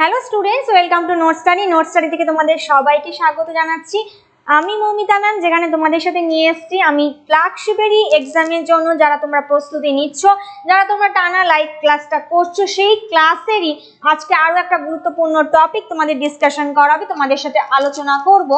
Hello students, welcome to note study থেকে তোমাদের সবাইকে স্বাগত জানাচ্ছি। আমি মৌমিতা ম্যাম, যেখানে তোমাদের সাথে নিয়ে এসেছি আমি ক্লার্কশিপেরই এক্সামের জন্য যারা তোমরা প্রস্তুতি নিচ্ছ, যারা তোমরা টানা লাইভ ক্লাসটা করছো, সেই ক্লাসেরই আজকে আরও একটা গুরুত্বপূর্ণ টপিক তোমাদের ডিসকাশন করাবে, তোমাদের সাথে আলোচনা করব।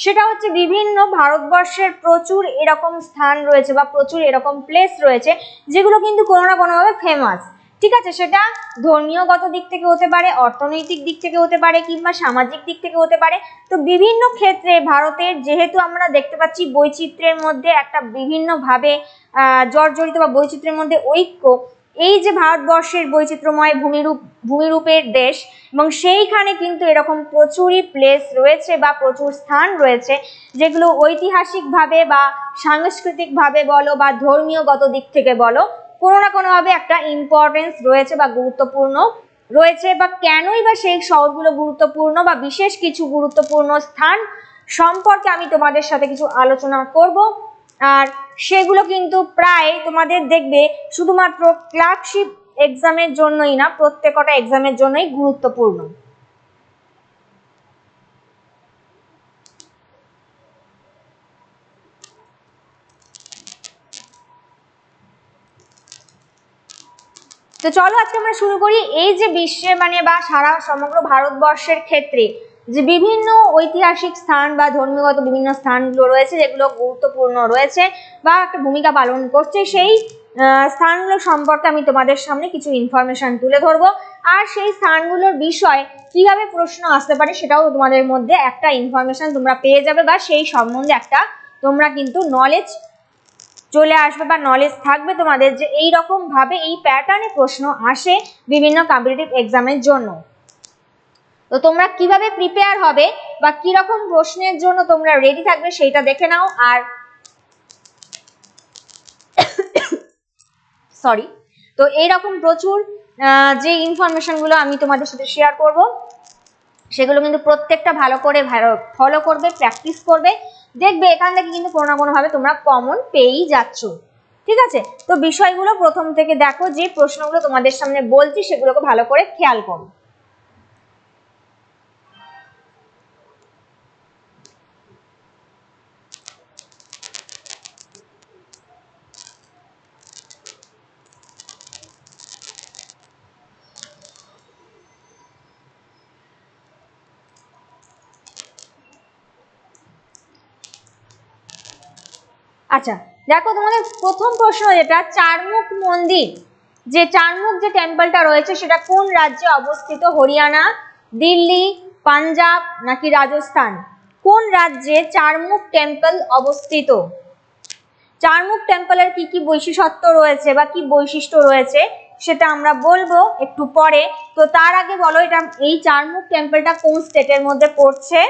সেটা হচ্ছে বিভিন্ন ভারতবর্ষের প্রচুর এরকম স্থান রয়েছে বা প্রচুর এরকম প্লেস রয়েছে যেগুলো কিন্তু কোনো না কোনোভাবে ফেমাস। ঠিক আছে, সেটা ধর্মীয়গত দিক থেকে হতে পারে, অর্থনৈতিক দিক থেকে হতে পারে, কিংবা সামাজিক দিক থেকে হতে পারে। তো বিভিন্ন ক্ষেত্রে ভারতের, যেহেতু আমরা দেখতে পাচ্ছি বৈচিত্র্যের মধ্যে একটা বিভিন্নভাবে জর্জরিত বা বৈচিত্র্যের মধ্যে ঐক্য, এই যে ভারতবর্ষের বৈচিত্র্যময় ভূমিরূপের দেশ, এবং সেইখানে কিন্তু এরকম প্রচুরই প্লেস রয়েছে বা প্রচুর স্থান রয়েছে যেগুলো ঐতিহাসিকভাবে বা সাংস্কৃতিকভাবে বলো বা ধর্মীয়গত দিক থেকে বলো, কোনো না কোনোভাবে একটা ইম্পর্টেন্স রয়েছে বা গুরুত্বপূর্ণ রয়েছে। বা কেনই বা সেই শহরগুলো গুরুত্বপূর্ণ বা বিশেষ কিছু গুরুত্বপূর্ণ স্থান সম্পর্কে আমি তোমাদের সাথে কিছু আলোচনা করব। আর সেগুলো কিন্তু প্রায় তোমাদের দেখবে শুধুমাত্র ক্লার্কশিপ এক্সামের জন্যই না, প্রত্যেকটা এক্সামের জন্যই গুরুত্বপূর্ণ। তো চলো আজকে আমরা শুরু করি। এই যে বিশ্বে বা সারা সমগ্র ভারতবর্ষের ক্ষেত্রে যে বিভিন্ন ঐতিহাসিক স্থান বা ধর্মীয়গত বিভিন্ন স্থানগুলো রয়েছে যেগুলো গুরুত্বপূর্ণ রয়েছে বা একটা ভূমিকা পালন করছে, সেই স্থানগুলো সম্পর্কে আমি তোমাদের সামনে কিছু ইনফরমেশন তুলে ধরবো। আর সেই স্থানগুলোর বিষয় কিভাবে প্রশ্ন আসতে পারে সেটাও তোমাদের মধ্যে একটা ইনফরমেশন তোমরা পেয়ে যাবে, বা সেই সম্বন্ধে একটা তোমরা কিন্তু নলেজ চলে আসবে বা নলেজ থাকবে তোমাদের যে এই রকম ভাবে এই প্যাটার্নে প্রশ্ন আসে বিভিন্ন কম্পিটিটিভ এক্সামের জন্য। তো তোমরা কিভাবে প্রিপেয়ার হবে বা কি রকম প্রশ্নের জন্য তোমরা রেডি থাকবে সেইটা দেখে নাও। আর সরি, তো এইরকম প্রচুর যে ইনফরমেশনগুলো আমি তোমাদের সাথে শেয়ার করব সেগুলো কিন্তু প্রত্যেকটা ভালো করে ফলো করবে, প্র্যাকটিস করবে, দেখবে এখান থেকে কিন্তু কোনো না কোনোভাবে তোমরা কমন পেয়েই যাচ্ছ। ঠিক আছে, তো বিষয়গুলো প্রথম থেকে দেখো, যে প্রশ্নগুলো তোমাদের সামনে বলছি সেগুলোকে ভালো করে খেয়াল করো। আচ্ছা দেখো, তোমাদের প্রথম প্রশ্ন যেটা, চারমুখ মন্দির, যে চারমুখ যে টেম্পলটা রয়েছে সেটা কোন রাজ্যে অবস্থিত? হরিয়ানা, দিল্লি, পাঞ্জাব নাকি রাজস্থান? কোন রাজ্যে চারমুখ টেম্পল অবস্থিত? চারমুখ টেম্পলের কি কি বৈশিষ্ট্য রয়েছে বা কি বৈশিষ্ট্য রয়েছে সেটা আমরা বলবো একটু পরে। তো তার আগে বলো, এটা এই চারমুখ টেম্পলটা কোন স্টেটের মধ্যে পড়ছে?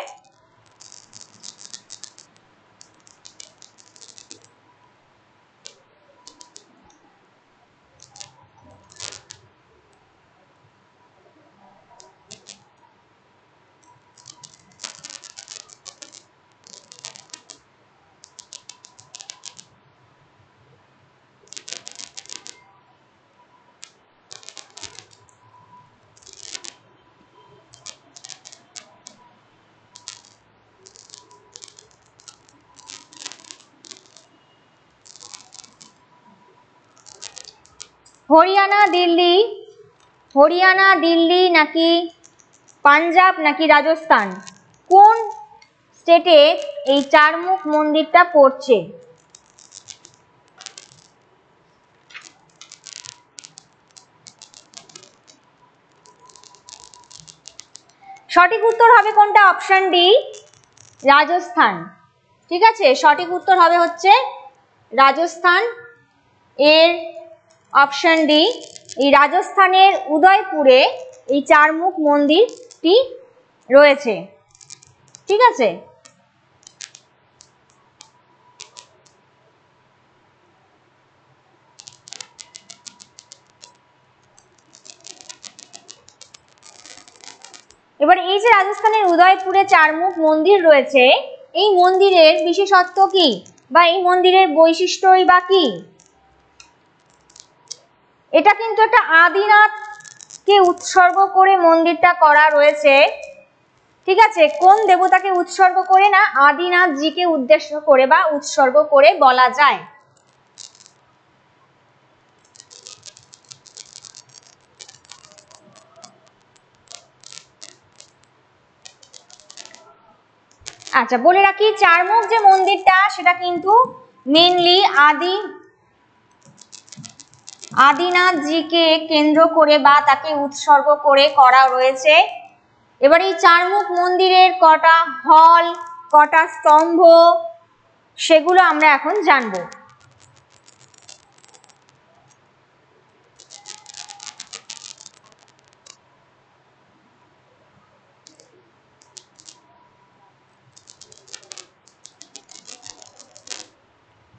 হরিয়ানা, দিল্লি নাকি পাঞ্জাব নাকি রাজস্থান? কোন স্টেটে এই চারমুখ মন্দিরটা পড়ছে? সঠিক উত্তর হবে কোনটা? Option D, Rajasthan. ঠিক আছে, সঠিক উত্তর হবে হচ্ছে রাজস্থান এর অপশন ডি। এই রাজস্থানের উদয়পুরে এই চারমুখ মন্দিরটি রয়েছে। ঠিক আছে, এবার এই যে রাজস্থানের উদয়পুরে চারমুখ মন্দির রয়েছে, এই মন্দিরের বিশেষত্ব কি বা এই মন্দিরের বৈশিষ্ট্যই বা কি? এটা কিন্তু একটা আদিনাথ কে উৎসর্গ করে মন্দিরটা করা রয়েছে, ঠিক আছে, কোন দেবতাকে উৎসর্গ করে? না আদিনাথজিকে উদ্দেশ্য করে বা উৎসর্গ করে বলা যায়। আচ্ছা, বলে রাখি চারমুখ যে মন্দিরটা সেটা কিন্তু মেনলি আদিনাথজিকে কেন্দ্র করে বা তাকে উৎসর্গ করে করা রয়েছে। এবার এই চারমুখ মন্দিরের কটা হল, কটা স্তম্ভ, সেগুলো আমরা এখন জানবো।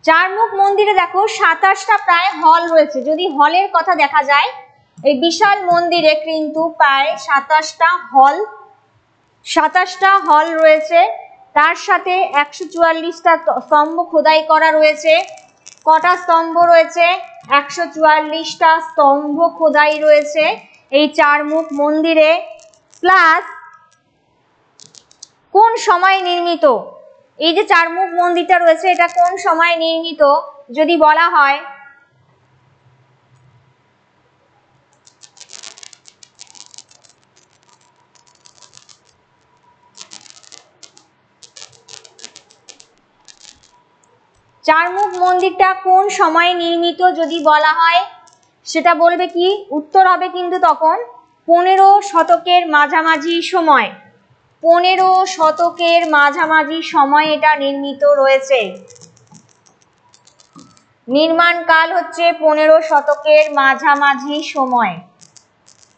চারমুখ মন্দিরে দেখো 27টা প্রায় হল রয়েছে। যদি হলের কথা দেখা যায়, এই বিশাল মন্দিরে কিন্তু প্রায় 27টা হল রয়েছে। তার সাথে 144টা স্তম্ভ খোদাই করা রয়েছে। কটা স্তম্ভ রয়েছে? 144টা স্তম্ভ খোদাই রয়েছে এই চারমুখ মন্দিরে। প্লাস কোন সময় নির্মিত? এই যে চারমুখ মন্দিরটা রয়েছে এটা কোন সময় নির্মিত যদি বলা হয়, চারমুখ মন্দিরটা কোন সময়ে নির্মিত যদি বলা হয়, সেটা বলবে কি? উত্তর হবে কিন্তু তখন 15 শতকের মাঝামাঝি সময়। 15 শতকের মাঝামাঝি সময় এটা নির্মিত রয়েছে। নির্মাণ কাল হচ্ছে 15 শতকের মাঝামাঝি সময়।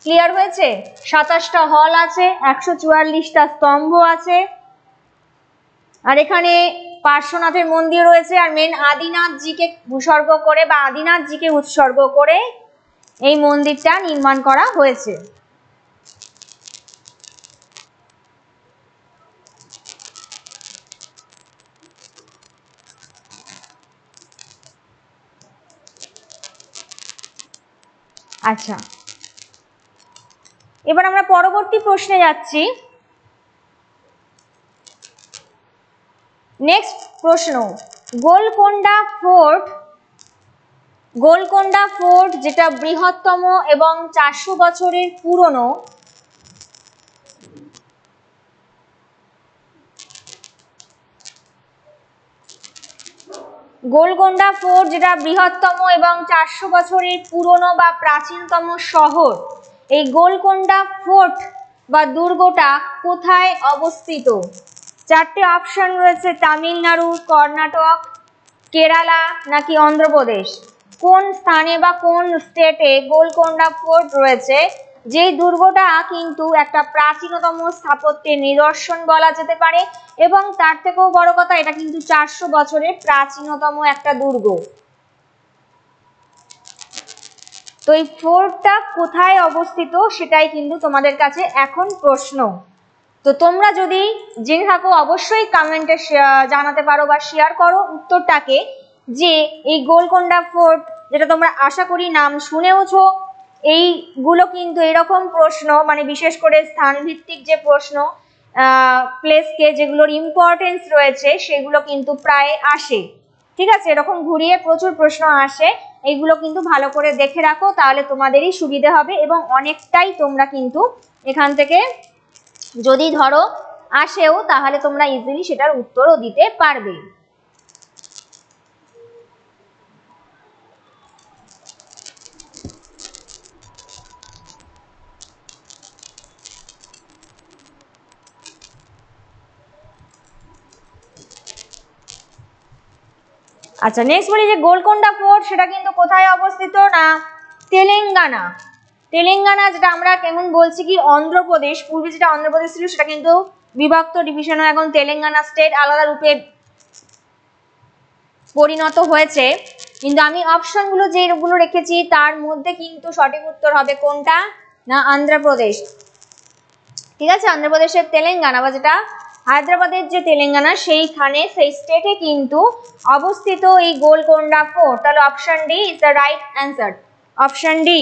ক্লিয়ার হয়েছে? 27টা হল আছে, 144টা স্তম্ভ আছে, আর এখানে পার্শ্বনাথের মন্দির রয়েছে, আর মেন আদিনাথজিকে উৎসর্গ করে বা আদিনাথজিকে উৎসর্গ করে এই মন্দিরটা নির্মাণ করা হয়েছে। আচ্ছা, এবার আমরা পরবর্তী প্রশ্নে যাচ্ছি। নেক্সট প্রশ্ন, গোলকোন্ডা ফোর্ট যেটা বৃহত্তম এবং 400 বছরের পুরনো, গোলকোন্ডা ফোর্ট যেটা বৃহত্তম এবং 400 বছরের পুরনো বা প্রাচীনতম শহর, এই গোলকোন্ডা ফোর্ট বা দুর্গটা কোথায় অবস্থিত? 4টে অপশন রয়েছে, তামিলনাড়ু, কর্ণাটক, কেরালা নাকি অন্ধ্রপ্রদেশ। কোন স্থানে বা কোন স্টেটে গোলকোন্ডা ফোর্ট রয়েছে? যেই দুর্গটা কিন্তু একটা প্রাচীনতম স্থাপত্যের নিদর্শন বলা যেতে পারে, এবং তার থেকেও বড় কথা এটা কিন্তু 400 বছরের প্রাচীনতম একটা দুর্গ। তো এই ফোর্টটা কোথায় অবস্থিত সেটাই কিন্তু তোমাদের কাছে এখন প্রশ্ন। তো তোমরা যদি জেনে থাকো অবশ্যই কমেন্টে জানাতে পারো বা শেয়ার করো উত্তরটাকে, যে এই গোলকোন্ডা ফোর্ট যেটা তোমরা আশা করি নাম শুনেওছো, এইগুলো কিন্তু এরকম প্রশ্ন, মানে বিশেষ করে স্থানভিত্তিক যে প্রশ্ন, প্লেসকে যেগুলোর ইম্পর্টেন্স রয়েছে সেগুলো কিন্তু প্রায় আসে। ঠিক আছে, এরকম ঘুরিয়ে প্রচুর প্রশ্ন আসে, এইগুলো কিন্তু ভালো করে দেখে রাখো, তাহলে তোমাদেরই সুবিধা হবে এবং অনেকটাই তোমরা কিন্তু এখান থেকে যদি ধরো আসেও তাহলে তোমরা ইজিলি সেটার উত্তরও দিতে পারবে। আচ্ছা, নেক্সট বলি যে গোলকোন্ডা ফোর্ট সেটা কিন্তু কোথায় অবস্থিত? না তেলেঙ্গানা, যেটা আমরা কেমন বলছি কি অন্ধ্রপ্রদেশ, পূর্বে যেটা অন্ধ্রপ্রদেশ ছিল সেটা কিন্তু বিভক্ত ডিভিশন হয়ে এখন তেলেঙ্গানা স্টেট আলাদা রূপে পরিণত হয়েছে। কিন্তু আমি অপশনগুলো যেগুলো রেখেছি তার মধ্যে কিন্তু সঠিক উত্তর হবে কোনটা? না অন্ধ্রপ্রদেশ। ঠিক আছে, অন্ধ্রপ্রদেশের তেলেঙ্গানা বা যেটা হায়দ্রাবাদের যে তেলেঙ্গানা সেইখানে সেই স্টেটে কিন্তু অবস্থিত এই গোলকোন্ডা ফোর্ট। তাহলে option D is the right answer. Option D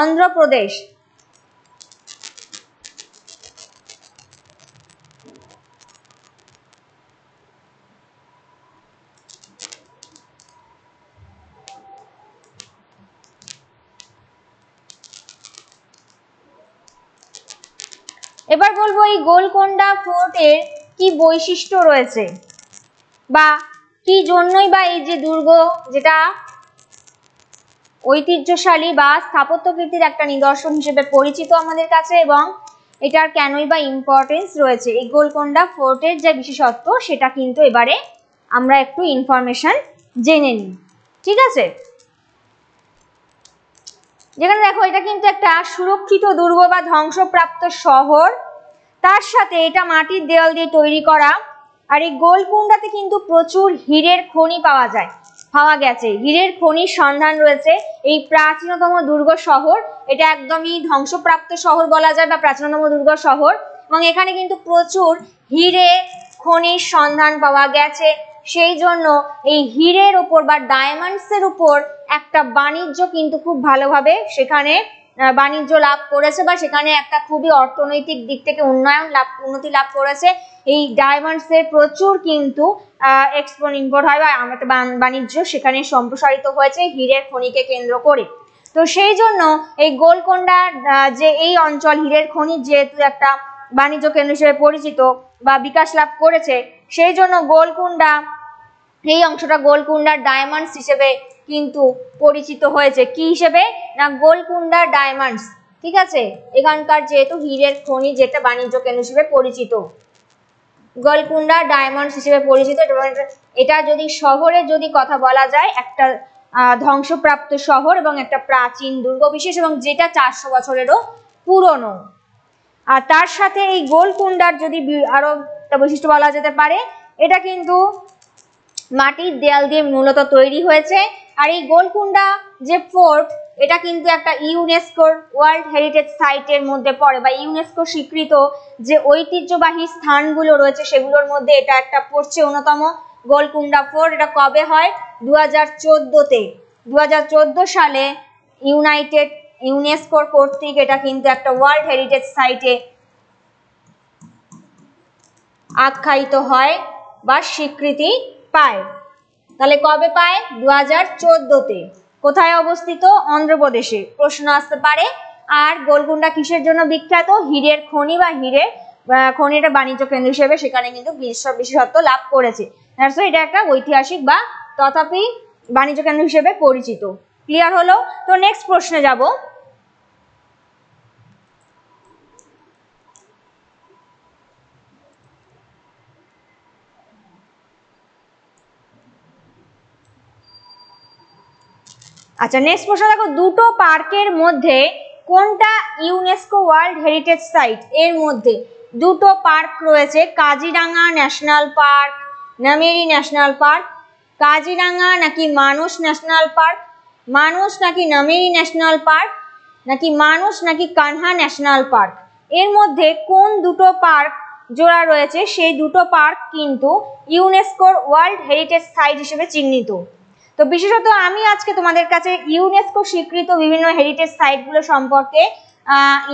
Andhra Pradesh. এবার বলবো এই গোলকোন্ডা ফোর্টের কি বৈশিষ্ট্য রয়েছে বা কি জন্যই বা এই যে দুর্গ যেটা ঐতিহ্যশালী বা স্থাপত্য কীর্তির একটা নিদর্শন হিসেবে পরিচিত আমাদের কাছে, এবং এটার কেনই বা ইম্পর্টেন্স রয়েছে, এই গোলকোন্ডা ফোর্টের যে বিশেষত্ব সেটা কিন্তু এবারে আমরা একটু ইনফরমেশন জেনে নিই। ঠিক আছে, যেখানে দেখো এটা কিন্তু একটা সুরক্ষিত দুর্গ বা ধ্বংসপ্রাপ্ত শহর, তার সাথে এটা মাটির দেওয়াল দিয়ে তৈরি করা। আর এই গোলকুন্ডাতে কিন্তু প্রচুর হীরের খনি পাওয়া গেছে, হীরের খনির সন্ধান রয়েছে। এই প্রাচীনতম দুর্গ শহর, এটা একদমই ধ্বংসপ্রাপ্ত শহর বলা যায় বা প্রাচীনতম দুর্গ শহর, এবং এখানে কিন্তু প্রচুর হীরে খনির সন্ধান পাওয়া গেছে। সেই জন্য এই হীরের উপর বা ডায়মন্ডসের উপর একটা বাণিজ্য কিন্তু খুব ভালোভাবে সেখানে বাণিজ্য লাভ করেছে, বা সেখানে একটা খুবই অর্থনৈতিক দিক থেকে উন্নতি লাভ করেছে। এই ডায়মন্ডসের প্রচুর কিন্তু এক্সপোর্ট ইম্পোর্ট হয় বা বাণিজ্য সেখানে সম্প্রসারিত হয়েছে হীরের খনিকে কেন্দ্র করে। তো সেই জন্য এই গোলকোন্ডার যে এই অঞ্চল হীরের খনির যেহেতু একটা বাণিজ্য কেন্দ্র হিসেবে পরিচিত বা বিকাশ লাভ করেছে, সেই জন্য গোলকুন্ডা এই অংশটা গোলকুন্ডার ডায়মন্ডস হিসেবে কিন্তু পরিচিত হয়েছে। কি হিসেবে না, গোলকুন্ডার ডায়মন্ডস। ঠিক আছে, এখানকার যেহেতু হীরের খনি যেটা বাণিজ্য কেন্দ্র হিসেবে পরিচিত, গোলকুন্ডা ডায়মন্ডস হিসেবে পরিচিত। এটা যদি শহরের যদি কথা বলা যায়, একটা ধ্বংসপ্রাপ্ত শহর এবং একটা প্রাচীন দুর্গ বিশেষ, এবং যেটা 400 বছরেরও পুরনো। আর তার সাথে এই গোলকুন্ডার যদি আরো একটা বৈশিষ্ট্য বলা যেতে পারে, এটা কিন্তু মাটির দেয়াল দিয়ে মূলত তৈরি হয়েছে। আর এই গোলকুন্ডা যে ফোর্ট, এটা কিন্তু একটা ইউনেস্কোর ওয়ার্ল্ড হেরিটেজ সাইটের মধ্যে পড়ে, বা ইউনেস্কো স্বীকৃত যে ঐতিহ্যবাহী স্থানগুলো রয়েছে সেগুলোর মধ্যে এটা একটা পড়ছে অন্যতম। গোলকুন্ডা ফোর্ট এটা কবে হয়, 2014-তে 2014 সালে ইউনেস্কোর কর্তৃক এটা কিন্তু একটা ওয়ার্ল্ড হেরিটেজ সাইটে আখ্যায়িত হয় বা স্বীকৃতি পায়। তাহলে কবে পায়, 2014-তে। কোথায় অবস্থিত, অন্ধ্রপ্রদেশে, প্রশ্ন আসতে পারে। আর গোলকুন্ডা কিসের জন্য বিখ্যাত, হীরের খনি বা হীরের খনিটা বাণিজ্য কেন্দ্র হিসেবে সেখানে কিন্তু বিশেষত্ব লাভ করেছে। এটা একটা ঐতিহাসিক বা তথাপি বাণিজ্য কেন্দ্র হিসেবে পরিচিত। ক্লিয়ার হলো? তো নেক্সট প্রশ্নে যাব। আচ্ছা, নেক্সট প্রশ্ন দেখো, দুটো পার্কের মধ্যে কোনটা ইউনেস্কো ওয়ার্ল্ড হেরিটেজ সাইট? এর মধ্যে দুটো পার্ক রয়েছে, Kaziranga National park, Nameri national Park. Kaziranga নাকি মানস ন্যাশনাল পার্ক, মানস নাকি নামেরি ন্যাশনাল পার্ক, নাকি মানস নাকি কানহা ন্যাশনাল পার্ক? এর মধ্যে কোন দুটো পার্ক জোড়া রয়েছে? সেই দুটো পার্ক কিন্তু ইউনেস্কোর ওয়ার্ল্ড হেরিটেজ সাইট হিসেবে চিহ্নিত। তো বিশেষত আমি আজকে তোমাদের কাছে ইউনেস্কো স্বীকৃত বিভিন্ন হেরিটেজ সাইটগুলো সম্পর্কে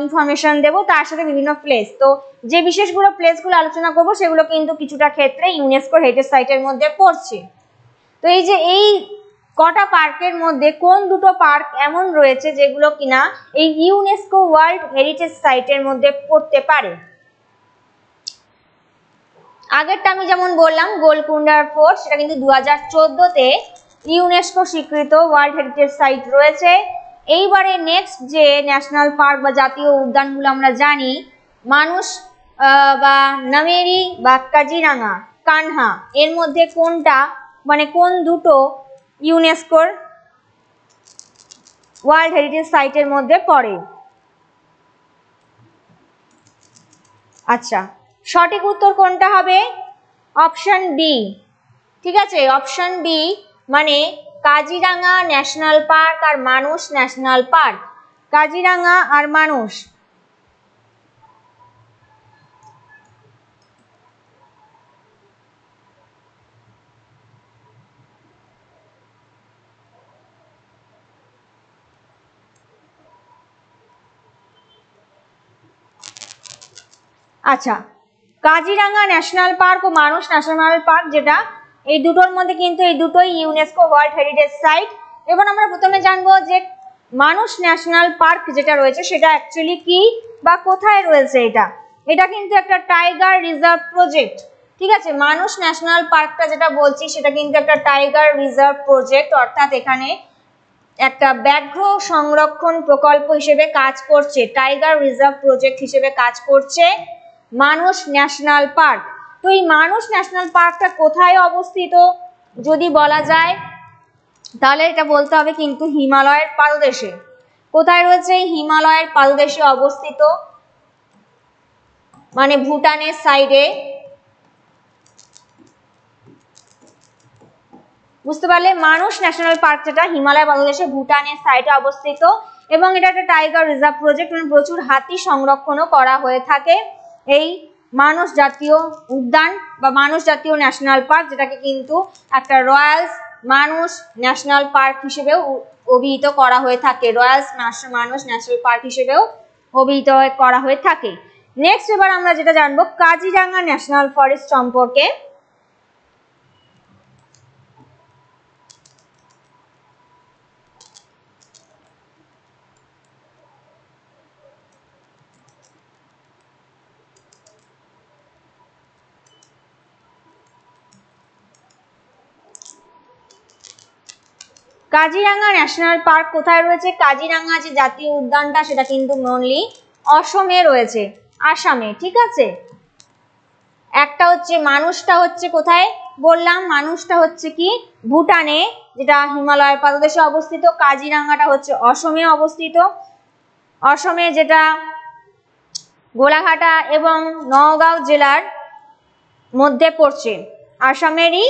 ইনফরমেশন দেব, তার সাথে বিভিন্ন প্লেস। তো যে বিশেষগুলো প্লেসগুলো আলোচনা করব সেগুলো কিন্তু কিছুটা ক্ষেত্রে ইউনেস্কো হেরিটেজ সাইটের মধ্যে পড়ছে। তো এই যে এই কটা পার্কের মধ্যে কোন দুটো পার্ক এমন রয়েছে যেগুলো কিনা এই ইউনেস্কো ওয়ার্ল্ড হেরিটেজ সাইটের মধ্যে পড়তে পারে? আগেরটা আমি যেমন বললাম গোলকুন্ডার ফোর্ট, সেটা কিন্তু 2014-তে ইউনেস্কো স্বীকৃত ওয়ার্ল্ড হেরিটেজ সাইট রয়েছে। এইবারে নেক্সট যে ন্যাশনাল পার্ক বা জাতীয় উদ্যানগুলো আমরা জানি, মানস বা নামেরি বা কাজিরাঙা, কানহা, এর মধ্যে কোনটা মানে কোন দুটো ইউনেস্কোর ওয়ার্ল্ড হেরিটেজ সাইটের মধ্যে পড়ে? আচ্ছা, সঠিক উত্তর কোনটা হবে? Option B. ঠিক আছে, অপশন বি মানে কাজিরাঙা ন্যাশনাল পার্ক আর মানস ন্যাশনাল পার্ক। কাজিরাঙা আর মানস। আচ্ছা, কাজিরাঙা ন্যাশনাল পার্ক ও মানস ন্যাশনাল পার্ক যেটা, এই দুটোর মধ্যে কিন্তু এই দুটোই ইউনেস্কো ওয়ার্ল্ড হেরিটেজ সাইট। এবার আমরা প্রথমে জানবো যে মানস ন্যাশনাল পার্ক যেটা রয়েছে সেটা অ্যাকচুয়ালি কি বা কোথায় রয়েছে এটা। এটা কিন্তু একটা টাইগার রিজার্ভ প্রজেক্ট, ঠিক আছে। মানস ন্যাশনাল পার্কটা যেটা বলছি সেটা কিন্তু একটা টাইগার রিজার্ভ প্রজেক্ট, অর্থাৎ এখানে একটা ব্যাঘ্র সংরক্ষণ প্রকল্প হিসেবে কাজ করছে, টাইগার রিজার্ভ প্রজেক্ট হিসেবে কাজ করছে মানস ন্যাশনাল পার্ক। তো এই মানস ন্যাশনাল পার্কটা কোথায় অবস্থিত যদি বলা যায়, তাহলে এটা বলতে হবে কিন্তু হিমালয়ের পাদদেশে। কোথায় রয়েছে? হিমালয়ের পাদদেশে অবস্থিত, মানে ভুটানের সাইডে। বুঝতে পারলে? মানস ন্যাশনাল পার্ক যেটা হিমালয় পাদদেশে ভুটানের সাইডে অবস্থিত, এবং এটা একটা টাইগার রিজার্ভ প্রজেক্ট, মানে প্রচুর হাতি সংরক্ষণও করা হয়ে থাকে এই মানস জাতীয় উদ্যান বা মানস জাতীয় ন্যাশনাল পার্ক, যেটাকে কিন্তু একটা রয়্যালস মানস ন্যাশনাল পার্ক হিসেবেও অভিহিত করা হয়ে থাকে, রয়্যালস মানস ন্যাশনাল পার্ক হিসেবেও অভিহিত করা হয়ে থাকে। নেক্সট এবার আমরা যেটা জানবো কাজিরাঙ্গা ন্যাশনাল ফরেস্ট সম্পর্কে। কাজিরাঙ্গা ন্যাশনাল পার্ক কোথায় রয়েছে? কাজিরাঙ্গা যে জাতীয় উদ্যানটা সেটা কিন্তু মেনলি অসমে রয়েছে, আসামে, ঠিক আছে। একটা হচ্ছে মানসটা হচ্ছে কোথায় বললাম, মানসটা হচ্ছে কি ভুটানে, যেটা হিমালয়ের পাদদেশে অবস্থিত। কাজিরাঙ্গাটা হচ্ছে অসমে অবস্থিত, অসমে যেটা গোলাঘাটা এবং নওগাঁও জেলার মধ্যে পড়ছে। আসামেরই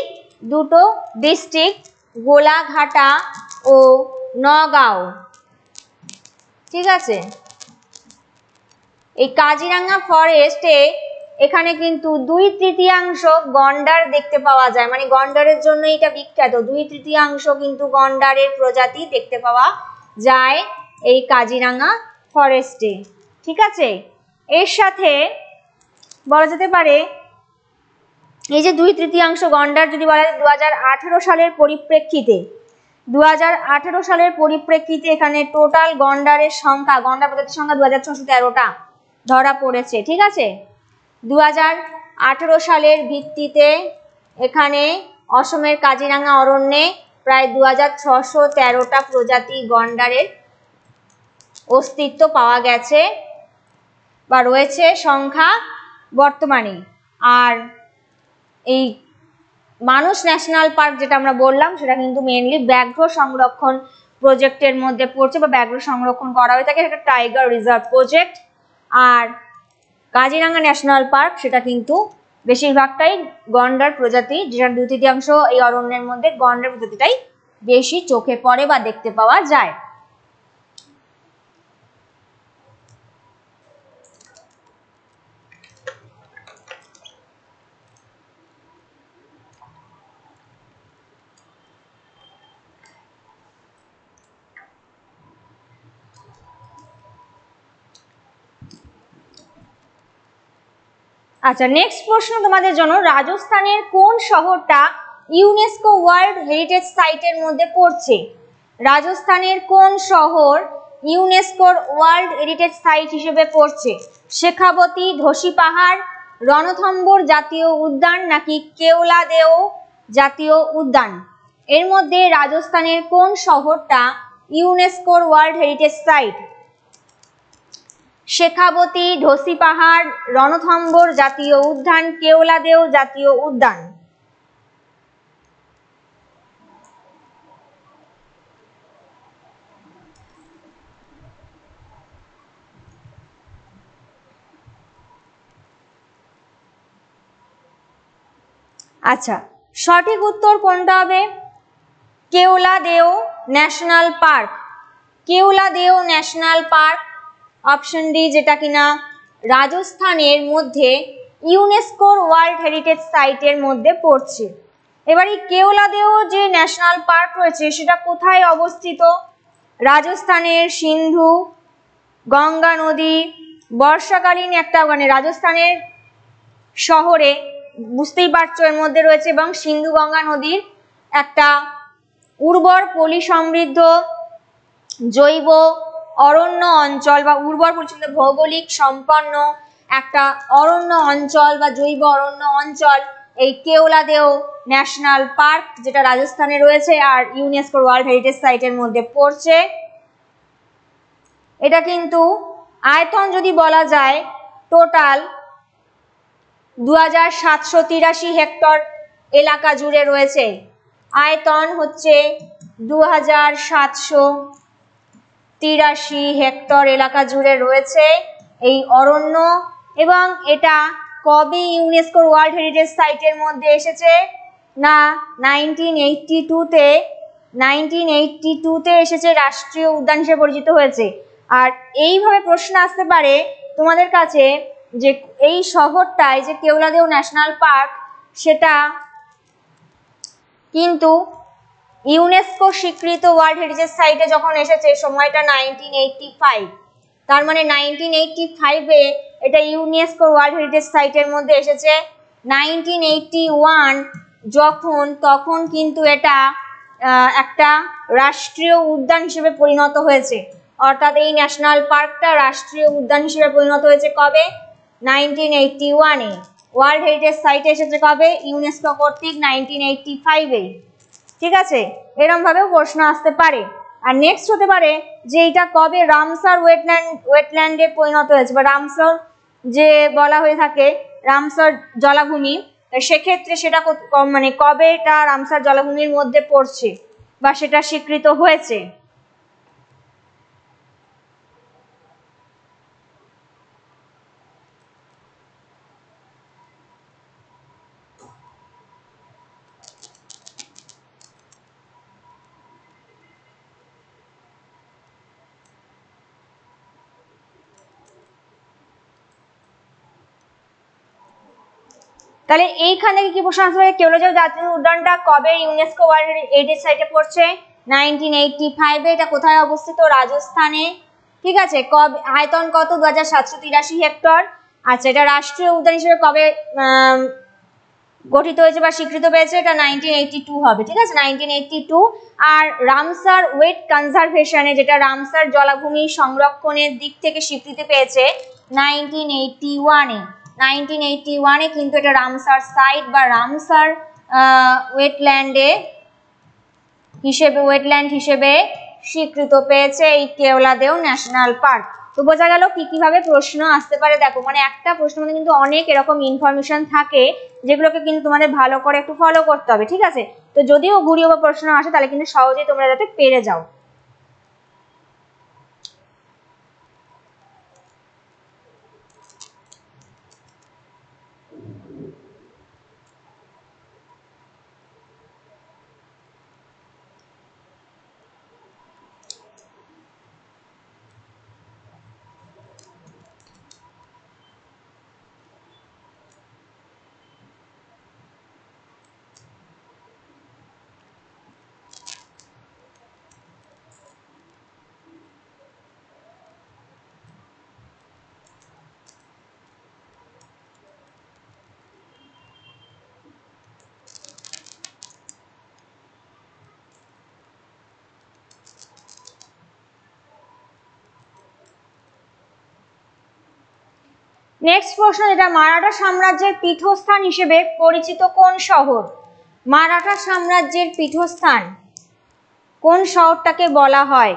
দুটো ডিস্ট্রিক্ট, গোলাঘাটা ও নওগাঁও, ঠিক আছে। এই কাজিরাঙ্গা ফরেস্টে এখানে কিন্তু 2/3 গন্ডার দেখতে পাওয়া যায়, মানে গন্ডারের জন্য এটা বিখ্যাত। 2/3 কিন্তু গন্ডারের প্রজাতি দেখতে পাওয়া যায় এই কাজিরাঙ্গা ফরেস্টে, ঠিক আছে। এর সাথে বলা যেতে পারে এই যে 2/3 গন্ডার যদি বলা যায় 2018 সালের পরিপ্রেক্ষিতে, 2018 সালের পরিপ্রেক্ষিতে এখানে টোটাল গন্ডারের সংখ্যা, গন্ডার প্রজাতির সংখ্যা 2613টা ধরা পড়েছে, ঠিক আছে। 2018 সালের ভিত্তিতে এখানে অসমের কাজিরাঙ্গা অরণ্যে প্রায় 2613টা প্রজাতি গন্ডারের অস্তিত্ব পাওয়া গেছে বা রয়েছে সংখ্যা বর্তমানে। আর এই মানস ন্যাশনাল পার্ক যেটা আমরা বললাম সেটা কিন্তু মেইনলি ব্যাঘ্র সংরক্ষণ প্রজেক্টের মধ্যে পড়ছে বা ব্যাঘ্র সংরক্ষণ করা হয়ে থাকে, এটা টাইগার রিজার্ভ প্রজেক্ট। আর কাজিরাঙ্গা ন্যাশনাল পার্ক সেটা কিন্তু বেশিরভাগটাই গন্ডার প্রজাতি, যেটা 2/3 এই অরণ্যের মধ্যে গন্ডার প্রজাতিটাই বেশি চোখে পড়ে বা দেখতে পাওয়া যায়। আচ্ছা, নেক্সট প্রশ্ন তোমাদের জন্য, রাজস্থানের কোন শহরটা ইউনেস্কো ওয়ার্ল্ড হেরিটেজ সাইটের মধ্যে পড়ছে? রাজস্থানের কোন শহর ইউনেস্কোর ওয়ার্ল্ড হেরিটেজ সাইট হিসেবে পড়ছে? শেখাবতী, ধসি পাহাড়, রণথম্বর জাতীয় উদ্যান নাকি কেওলাদেও জাতীয় উদ্যান? এর মধ্যে রাজস্থানের কোন শহরটা ইউনেস্কোর ওয়ার্ল্ড হেরিটেজ সাইট? শেখাবতী, ধসি পাহাড়, রণথম্বর জাতীয় উদ্যান, কেওলাদেও জাতীয় উদ্যান। আচ্ছা, সঠিক উত্তর কোনটা হবে? Keoladeo national park. Keoladeo national park option D, যেটা কিনা রাজস্থানের মধ্যে ইউনেস্কোর ওয়ার্ল্ড হেরিটেজ সাইটের মধ্যে পড়ছে। এবার এই কেওলাদেও যে ন্যাশনাল পার্ক রয়েছে সেটা কোথায় অবস্থিত? রাজস্থানের সিন্ধু গঙ্গা নদী বর্ষাকালীন একটা, মানে রাজস্থানের শহরে, বুঝতেই পারছো এর মধ্যে রয়েছে, এবং সিন্ধু গঙ্গা নদীর একটা উর্বর পলি সমৃদ্ধ জৈব অরণ্য অঞ্চল বা উর্বর পরিচ্ছন্ন ভৌগোলিক সম্পন্ন একটা অরণ্য অঞ্চল বা জৈব অরণ্য অঞ্চল এই কেওলাদেও ন্যাশনাল পার্ক, যেটা রাজস্থানে রয়েছে আর ইউনেস্কো ওয়ার্ল্ড হেরিটেজ সাইটের মধ্যে পড়ছে। এটা কিন্তু আয়তন যদি বলা যায় টোটাল 2783 হেক্টর এলাকা জুড়ে রয়েছে। আয়তন হচ্ছে 2783 হেক্টর এলাকা জুড়ে রয়েছে এই অরণ্য। এবং এটা কবে ইউনেস্কো ওয়ার্ল্ড হেরিটেজ সাইটের মধ্যে এসেছে না 1982 তে এসেছে, রাষ্ট্রীয় উদ্যান হিসেবে পরিচিত হয়েছে। আর এইভাবে প্রশ্ন আসতে পারে তোমাদের কাছে যে এই শহরটায় যে কেওলাদেও ন্যাশনাল পার্ক, সেটা কিন্তু ইউনেস্কো স্বীকৃত ওয়ার্ল্ড হেরিটেজ সাইটে যখন এসেছে সময়টা 1985, তার মানে 1985-এ এটা ইউনেস্কো ওয়ার্ল্ড হেরিটেজ সাইটের মধ্যে এসেছে। 1981 তখন কিন্তু এটা একটা রাষ্ট্রীয় উদ্যান হিসেবে পরিণত হয়েছে। অর্থাৎ এই ন্যাশনাল পার্কটা রাষ্ট্রীয় উদ্যান হিসেবে পরিণত হয়েছে কবে? 1981-এ। ওয়ার্ল্ড হেরিটেজ সাইটে এসেছে কবে? ইউনেস্কো কর্তৃক 1985-এ। ঠিক আছে, এরকম ভাবেও প্রশ্ন আসতে পারে। আর নেক্সট হতে পারে যে এটা কবে রামসার ওয়েটল্যান্ডে পরিণত হয়েছে, বা রামসার যে বলা হয়ে থাকে রামসার জলাভূমি, সেক্ষেত্রে সেটা মানে কবে এটা রামসার জলাভূমির মধ্যে পড়ছে বা সেটা স্বীকৃত হয়েছে। তাহলে এইখান থেকে কি প্রশ্ন আসতে পারে, কেওলাদেও জাতীয় উদ্যানটা কবে ইউনেস্কো ওয়ার্ল্ড হেরিটেজ সাইটে পড়ছে? 1985-এ। এটা কোথায় অবস্থিত? রাজস্থানে। ঠিক আছে, কবে, আয়তন কত? 2783 হেক্টর। আচ্ছা, এটা রাষ্ট্রীয় উদ্যান হিসেবে কবে গঠিত হয়েছে বা স্বীকৃত পেয়েছে? এটা 1982 হবে। ঠিক আছে, 1982। আর রামসার ওয়েট কনজারভেশনে, যেটা রামসার জলাভূমি সংরক্ষণের দিক থেকে স্বীকৃতি পেয়েছে 1981-এ। 1981-এ কিন্তু এটা রামসার সাইট বা রামসার ওয়েটল্যান্ড হিসেবে স্বীকৃত পেয়েছে এই কেওলাদেও ন্যাশনাল পার্ক। তো বোঝা গেল কি কিভাবে প্রশ্ন আসতে পারে। দেখো, মানে একটা প্রশ্ন মধ্যে কিন্তু অনেক এরকম ইনফরমেশন থাকে যেগুলোকে কিন্তু তোমাদের ভালো করে একটু ফলো করতে হবে। ঠিক আছে, তো যদিও ঘুরিয়ে বা প্রশ্ন আসে তাহলে কিন্তু সহজেই তোমরা যাতে পেরে যাও। নেক্সট প্রশ্ন, যেটা মারাঠা সাম্রাজ্যের পীঠস্থান হিসেবে পরিচিত কোন শহর? মারাঠা সাম্রাজ্যের পীঠস্থান কোন শহরটাকে বলা হয়?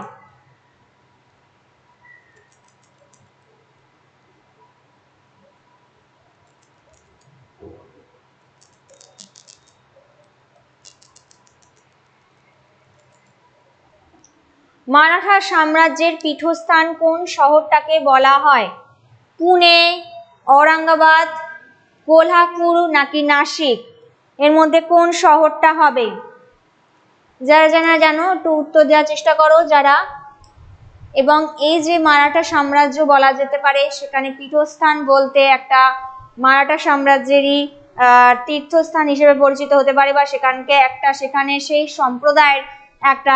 মারাঠা সাম্রাজ্যের পীঠস্থান কোন শহরটাকে বলা হয়? পুনে, ঔরঙ্গাবাদ, কোলহাপুর নাকি নাসিক? এর মধ্যে কোন শহরটা হবে? যারা জানো একটু উত্তর দেওয়ার চেষ্টা করো যারা। এবং এই যে মারাঠা সাম্রাজ্য বলা যেতে পারে, সেখানে পীঠস্থান বলতে একটা মারাঠা সাম্রাজ্যেরই তীর্থস্থান হিসেবে পরিচিত হতে পারে, বা সেখানে সেই সম্প্রদায়ের একটা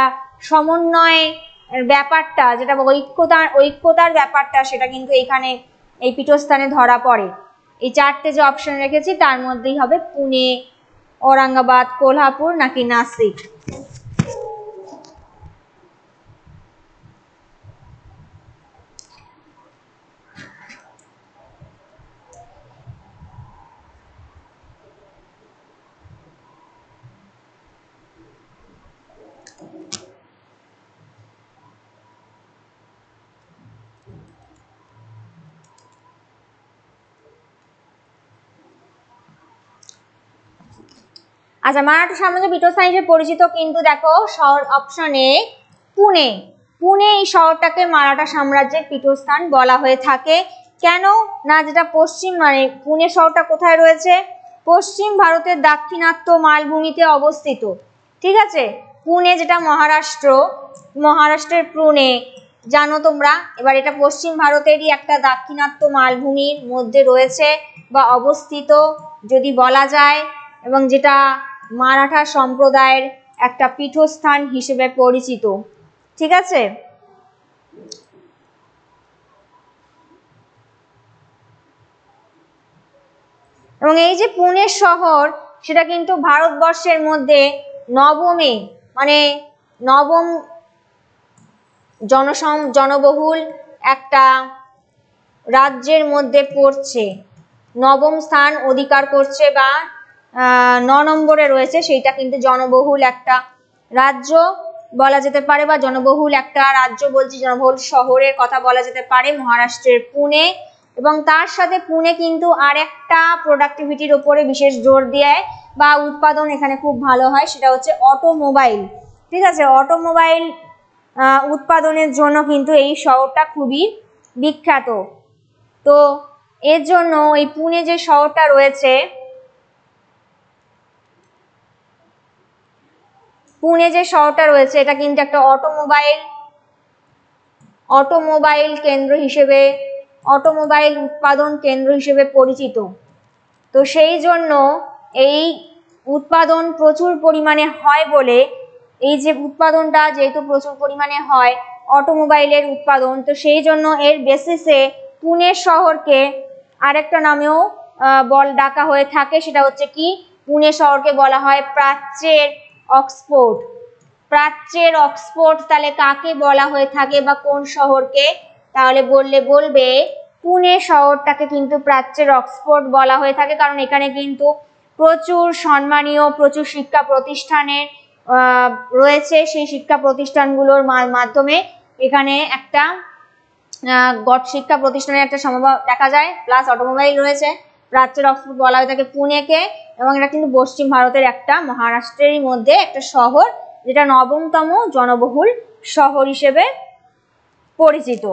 সমন্বয় ব্যাপারটা, যেটা ঐক্যতার ব্যাপারটা, সেটা কিন্তু এখানে এই পীঠস্থানে ধরা পড়ে। এই চারটে যে অপশন রেখেছি তার মধ্যেই হবে পুনে, ঔরঙ্গাবাদ, কোলহাপুর নাকি নাসিক। আচ্ছা, মারাঠা সাম্রাজ্য পীঠস্থান হিসেবে পরিচিত, কিন্তু দেখো শহর অপশনে পুনে। পুনে এই শহরটাকে মারাঠা সাম্রাজ্যের পীঠস্থান বলা হয়ে থাকে। কেন না, যেটা পশ্চিম মানে পুনে শহরটা কোথায় রয়েছে? পশ্চিম ভারতের দাক্ষিণাত্য মালভূমিতে অবস্থিত। ঠিক আছে, পুনে যেটা মহারাষ্ট্রের পুনে জানো তোমরা। এবার এটা পশ্চিম ভারতেরই একটা দাক্ষিণাত্য মালভূমির মধ্যে রয়েছে বা অবস্থিত যদি বলা যায়, এবং যেটা মারাঠা সম্প্রদায়ের একটা পীঠস্থান হিসেবে পরিচিত। ঠিক আছে, এবং এই যে পুনে শহর, সেটা কিন্তু ভারতবর্ষের মধ্যে নবম জনবহুল একটা রাজ্যের মধ্যে পড়ছে, নবম স্থান অধিকার করছে বা 9 নম্বরে রয়েছে। সেইটা কিন্তু জনবহুল একটা রাজ্য বলা যেতে পারে, বা জনবহুল একটা রাজ্য বলছি, জনবহুল শহরের কথা বলা যেতে পারে মহারাষ্ট্রের পুনে। এবং তার সাথে পুনে কিন্তু আর একটা প্রোডাক্টিভিটির উপরে বিশেষ জোর দেয় বা উৎপাদন এখানে খুব ভালো হয়, সেটা হচ্ছে অটোমোবাইল। ঠিক আছে, অটোমোবাইল উৎপাদনের জন্য কিন্তু এই শহরটা খুবই বিখ্যাত। তো এর জন্য এই পুনে যে শহরটা রয়েছে, এটা কিন্তু একটা অটোমোবাইল উৎপাদন কেন্দ্র হিসেবে পরিচিত। তো সেই জন্য এই উৎপাদন প্রচুর পরিমাণে হয় বলে, এই যে উৎপাদনটা যেহেতু প্রচুর পরিমাণে হয় অটোমোবাইলের উৎপাদন, তো সেই জন্য এর বেসিসে পুনে শহরকে আরেকটা নামেও ডাকা হয়ে থাকে। সেটা হচ্ছে কি, পুনে শহরকে বলা হয় প্রাচ্যের অক্সফোর্ড। প্রাচ্যের অক্সফোর্ড তাহলে কাকে বলা হয়ে থাকে বা কোন শহরকে? তাহলে বলবে পুনে শহরটাকে কিন্তু প্রাচ্যের অক্সফোর্ড বলা হয়ে থাকে, কারণ এখানে কিন্তু প্রচুর সম্মানীয় প্রচুর শিক্ষা প্রতিষ্ঠানের রয়েছে। সেই শিক্ষা প্রতিষ্ঠানগুলোর মাধ্যমে এখানে একটা শিক্ষা প্রতিষ্ঠানের একটা সমভাব দেখা যায়, প্লাস অটোমোবাইল রয়েছে। প্রাচ্যের অক্সফোর্ড বলা হয়ে থাকে পুনেকে, এবং এটা কিন্তু পশ্চিম ভারতের একটা মহারাষ্ট্রের মধ্যে একটা শহর, যেটা 9তম জনবহুল শহর হিসেবে পরিচিত।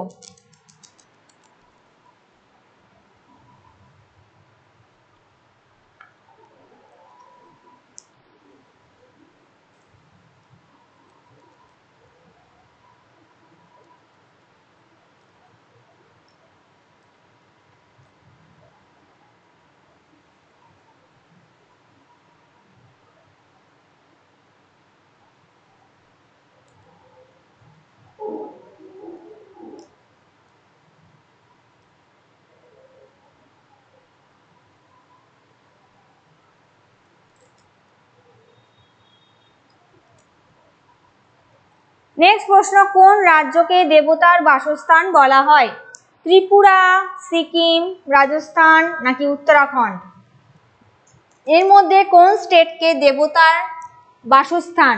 নেক্সট প্রশ্ন, কোন রাজ্যকে দেবতার বাসস্থান বলা হয়? ত্রিপুরা, সিকিম, রাজস্থান নাকি উত্তরাখণ্ড? এর মধ্যে কোন স্টেটকে দেবতার বাসস্থান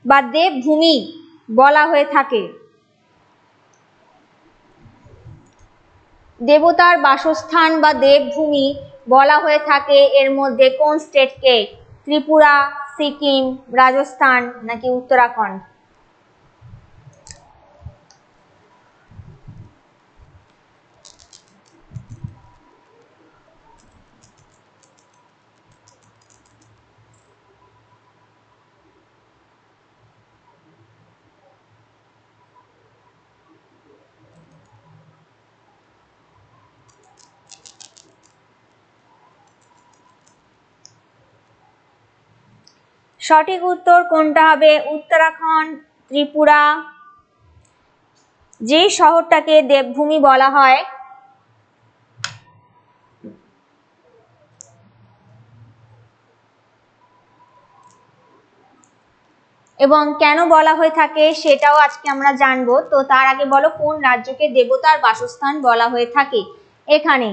বা দেবভূমি বলা হয়ে থাকে? দেবতার বাসস্থান বা দেবভূমি বলা হয়ে থাকে এর মধ্যে কোন স্টেটকে? ত্রিপুরা, সিকিম, রাজস্থান নাকি উত্তরাখণ্ড? সঠিক উত্তর কোনটা হবে? উত্তরাখণ্ড, ত্রিপুরা। যে শহরটাকে দেবভূমি বলা হয় এবং কেন বলা হয়ে থাকে সেটাও আজকে আমরা জানবো। তো তার আগে বলো, কোন রাজ্যকে দেবতার বাসস্থান বলা হয়ে থাকে? এখানে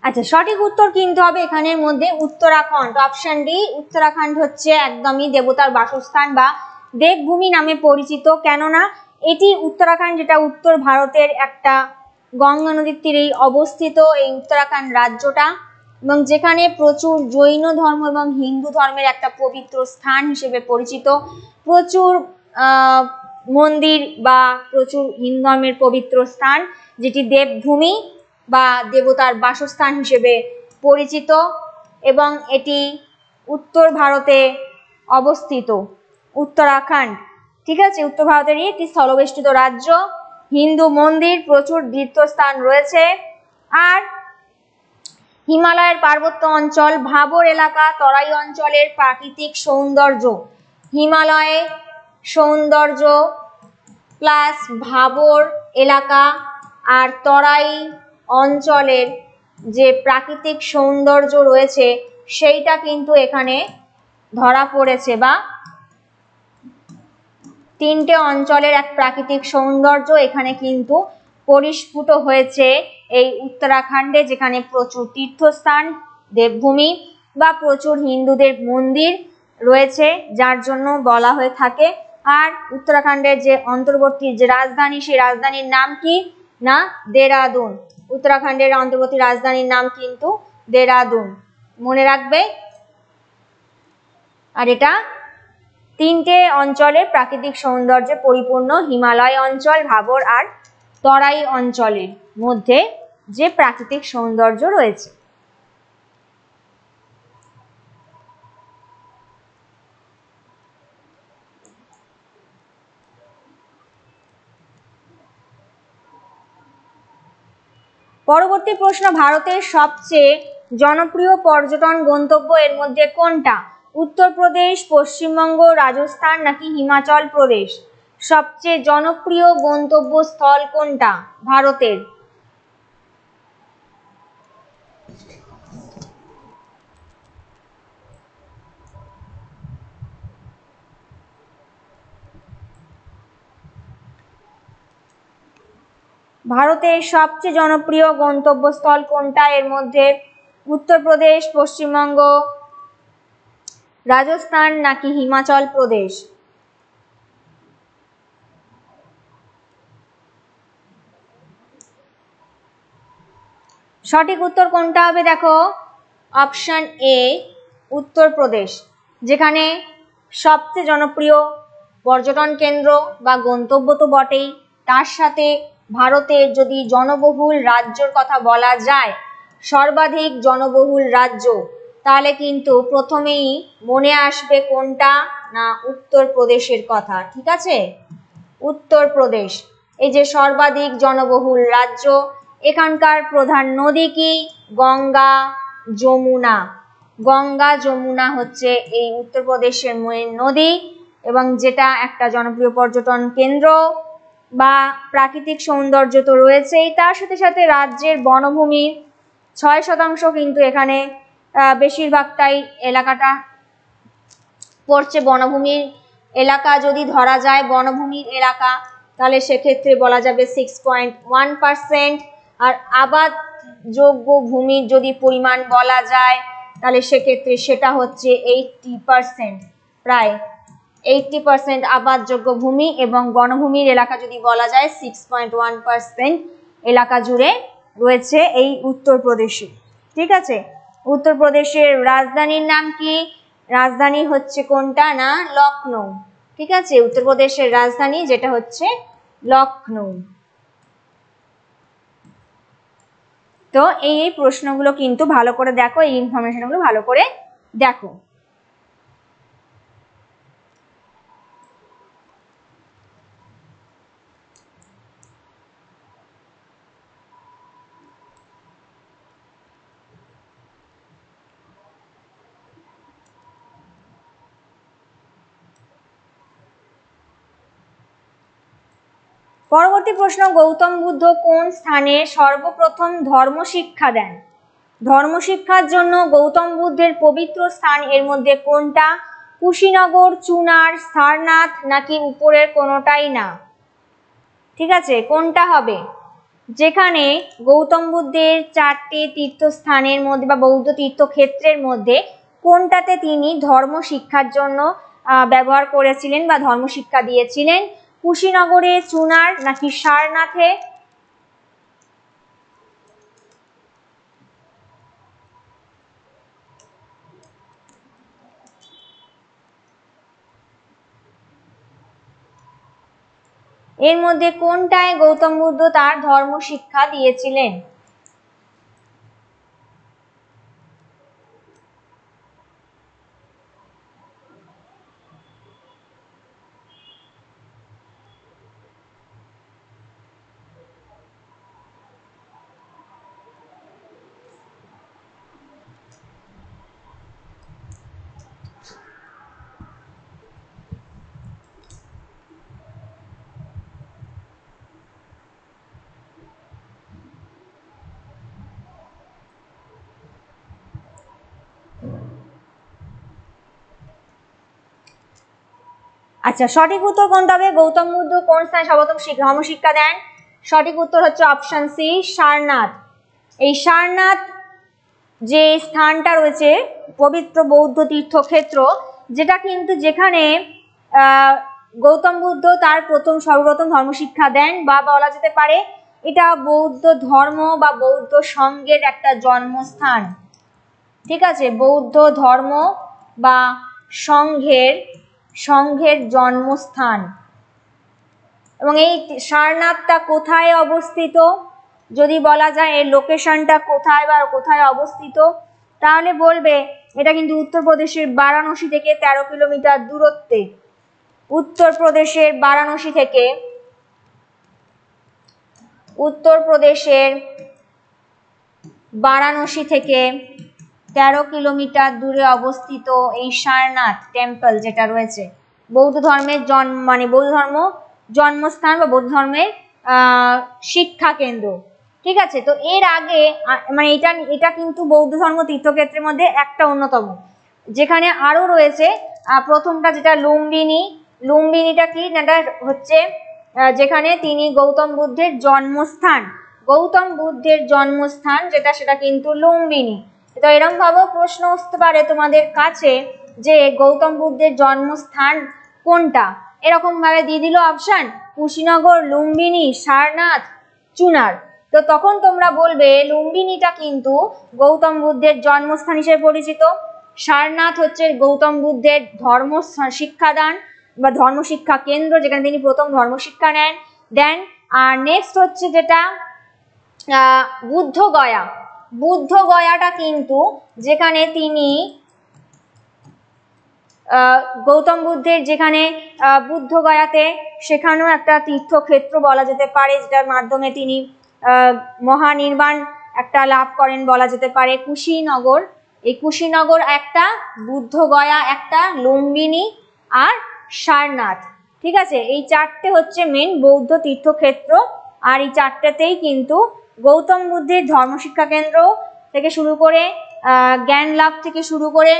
আচ্ছা, সঠিক উত্তর কিন্তু হবে এখানের মধ্যে উত্তরাখণ্ড, অপশন ডি। উত্তরাখণ্ড হচ্ছে একদমই দেবতার বাসস্থান বা দেবভূমি নামে পরিচিত, কেননা এটি উত্তরাখণ্ড, যেটা উত্তর ভারতের একটা গঙ্গা নদীর তীরেই অবস্থিত এই উত্তরাখণ্ড রাজ্যটা, এবং যেখানে প্রচুর জৈন ধর্ম এবং হিন্দু ধর্মের একটা পবিত্র স্থান হিসেবে পরিচিত। প্রচুর মন্দির বা প্রচুর হিন্দু ধর্মের পবিত্র স্থান, যেটি দেবভূমি বা দেবতার বাসস্থান হিসেবে পরিচিত, এবং এটি উত্তর ভারতে অবস্থিত উত্তরাখণ্ড। ঠিক আছে, উত্তর ভারতেরই একটি স্থলবেষ্টিত রাজ্য, হিন্দু মন্দির, প্রচুর তীর্থস্থান রয়েছে। আর হিমালয়ের পার্বত্য অঞ্চল, ভাবর এলাকা, তরাই অঞ্চলের প্রাকৃতিক সৌন্দর্য, হিমালয়ে সৌন্দর্য প্লাস ভাবর এলাকা আর তরাই অঞ্চলের যে প্রাকৃতিক সৌন্দর্য রয়েছে সেইটা কিন্তু এখানে ধরা পড়েছে, বা তিনটে অঞ্চলের এক প্রাকৃতিক সৌন্দর্য এখানে কিন্তু পরিস্ফুট হয়েছে এই উত্তরাখণ্ডে, যেখানে প্রচুর তীর্থস্থান, দেবভূমি বা প্রচুর হিন্দুদের মন্দির রয়েছে, যার জন্য বলা হয়ে থাকে। আর উত্তরাখণ্ডের যে অন্তর্বর্তী যে রাজধানী, সেই রাজধানীর নাম কি না দেরাদুন। উত্তরাখণ্ডের অন্তর্বর্তী রাজধানীর নাম কিন্তু দেরাদুন, মনে রাখবে। আর এটা তিনটে অঞ্চলের প্রাকৃতিক সৌন্দর্যে পরিপূর্ণ, হিমালয় অঞ্চল, ভাবর আর তরাই অঞ্চলের মধ্যে যে প্রাকৃতিক সৌন্দর্য রয়েছে। পরবর্তী প্রশ্ন, ভারতের সবচেয়ে জনপ্রিয় পর্যটন গন্তব্য এর মধ্যে কোনটা? উত্তরপ্রদেশ, পশ্চিমবঙ্গ, রাজস্থান নাকি হিমাচল প্রদেশ? সবচেয়ে জনপ্রিয় গন্তব্যস্থল কোনটা ভারতের? ভারতের সবচেয়ে জনপ্রিয় গন্তব্যস্থল কোনটা এর মধ্যে? উত্তরপ্রদেশ, পশ্চিমবঙ্গ, রাজস্থান নাকি হিমাচল প্রদেশ? সঠিক উত্তর কোনটা হবে দেখো, অপশন এ উত্তরপ্রদেশ, যেখানে সবচেয়ে জনপ্রিয় পর্যটন কেন্দ্র বা গন্তব্য তো বটেই, তার সাথে ভারতের যদি জনবহুল রাজ্যর কথা বলা যায়, সর্বাধিক জনবহুল রাজ্য, তাহলে কিন্তু প্রথমেই মনে আসবে কোনটা না উত্তরপ্রদেশের কথা। ঠিক আছে, উত্তরপ্রদেশ এই যে সর্বাধিক জনবহুল রাজ্য, এখানকার প্রধান নদী কি? গঙ্গা, যমুনা। গঙ্গা, যমুনা হচ্ছে এই উত্তরপ্রদেশের মেন নদী, এবং যেটা একটা জনপ্রিয় পর্যটন কেন্দ্র বা প্রাকৃতিক সৌন্দর্য তো রয়েছেই, তার সাথে সাথে রাজ্যের বনভূমির 6% কিন্তু এখানে বেশিরভাগটাই এলাকাটা পড়ছে বনভূমির এলাকা। যদি ধরা যায় বনভূমির এলাকা, তাহলে সেক্ষেত্রে বলা যাবে 6.1%। আর আবাদযোগ্য ভূমির যদি পরিমাণ বলা যায়, তাহলে সেক্ষেত্রে সেটা হচ্ছে 80%, প্রায় 80% আবাদযোগ্য ভূমি, এবং বনভূমির এলাকা যদি বলা যায় 6.1% এলাকা জুড়ে রয়েছে এই উত্তরপ্রদেশে। ঠিক আছে, উত্তরপ্রদেশের রাজধানীর নাম কি? রাজধানী হচ্ছে কোনটা না লখনৌ। ঠিক আছে, উত্তরপ্রদেশের রাজধানী যেটা হচ্ছে লখনৌ। তো এই প্রশ্নগুলো কিন্তু ভালো করে দেখো, এই ইনফরমেশনগুলো ভালো করে দেখো। পরবর্তী প্রশ্ন, গৌতম বুদ্ধ কোন স্থানে সর্বপ্রথম ধর্ম শিক্ষা দেন? ধর্ম শিক্ষার জন্য গৌতম বুদ্ধের পবিত্র স্থান এর মধ্যে কোনটা? কুশীনগর, চুনার, সারনাথ নাকি উপরের কোনোটাই না? ঠিক আছে, কোনটা হবে? যেখানে গৌতম বুদ্ধের 4টে তীর্থস্থানের মধ্যে বা বৌদ্ধ তীর্থক্ষেত্রের মধ্যে কোনটাতে তিনি ধর্ম শিক্ষার জন্য ব্যবহার করেছিলেন বা ধর্ম শিক্ষা দিয়েছিলেন? কুশীনগরে, চুনার নাকি সারনাথে? এর মধ্যে কোনটায় গৌতম বুদ্ধ তার ধর্ম শিক্ষা দিয়েছিলেন? আচ্ছা, সঠিক উত্তর কোনটা হবে? গৌতম বুদ্ধ কোন স্থানে সর্বপ্রথম ধর্ম শিক্ষা দেন? সঠিক উত্তর হচ্ছে অপশন সি, সারনাথ। এই সারনাথ যে স্থানটা রয়েছে পবিত্র বৌদ্ধ তীর্থক্ষেত্র, যেটা কিন্তু যেখানে গৌতম বুদ্ধ তার সর্বপ্রথম ধর্ম শিক্ষা দেন, বা বলা যেতে পারে এটা বৌদ্ধ ধর্ম বা বৌদ্ধ সংঘের একটা জন্মস্থান। ঠিক আছে, বৌদ্ধ ধর্ম বা সংঘের জন্মস্থান। এবং এই সারনাথটা কোথায় অবস্থিত? যদি বলা যায় এর লোকেশনটা কোথায় বা কোথায় অবস্থিত, তাহলে বলবে এটা কিন্তু উত্তরপ্রদেশের বারাণসী থেকে 13 কিলোমিটার দূরত্বে। উত্তরপ্রদেশের বারাণসী থেকে 13 কিলোমিটার দূরে অবস্থিত এই সারনাথ টেম্পল যেটা রয়েছে, বৌদ্ধ ধর্মের বৌদ্ধ ধর্ম জন্মস্থান বা বৌদ্ধ ধর্মের শিক্ষা কেন্দ্র। ঠিক আছে, তো এর আগে এটা কিন্তু বৌদ্ধ ধর্ম তীর্থক্ষেত্রের মধ্যে একটা অন্যতম, যেখানে আরো রয়েছে। প্রথমটা যেটা লুম্বিনী, লুম্বিনীটা কি? যেটা হচ্ছে যেখানে তিনি গৌতম বুদ্ধের জন্মস্থান যেটা, সেটা কিন্তু লুম্বিনী। তো এরকম ভাবে প্রশ্ন আসতে পারে তোমাদের কাছে যে গৌতম বুদ্ধের জন্মস্থান কোনটা, এরকম ভাবে দিয়ে দিল অপশন কুশীনগর, লুম্বিনী, সারনাথ, চুনার। তো তখন তোমরা বলবে লুম্বিনীটা কিন্তু গৌতম বুদ্ধের জন্মস্থান হিসেবে পরিচিত, সারনাথ হচ্ছে গৌতম বুদ্ধের ধর্ম শিক্ষাদান বা ধর্ম শিক্ষা কেন্দ্র, যেখানে তিনি প্রথম ধর্ম শিক্ষা দেন। আর নেক্সট হচ্ছে যেটা বুদ্ধগয়াটা কিন্তু যেখানে তিনি গৌতম বুদ্ধের যেখানে বুদ্ধগয়াতে, সেখানেও একটা তীর্থক্ষেত্র বলা যেতে পারে, যেটার মাধ্যমে তিনি মহানির্বাণ একটা লাভ করেন বলা যেতে পারে। কুশীনগর, এই কুশীনগর একটা, বুদ্ধগয়া একটা, লুম্বিনী আর সারনাথ। ঠিক আছে, এই 4টে হচ্ছে মেন বৌদ্ধ তীর্থক্ষেত্র। আর এই 4টেতেই কিন্তু গৌতম বুদ্ধের ধর্মশিক্ষা কেন্দ্র থেকে শুরু করে জ্ঞান লাভ থেকে শুরু করে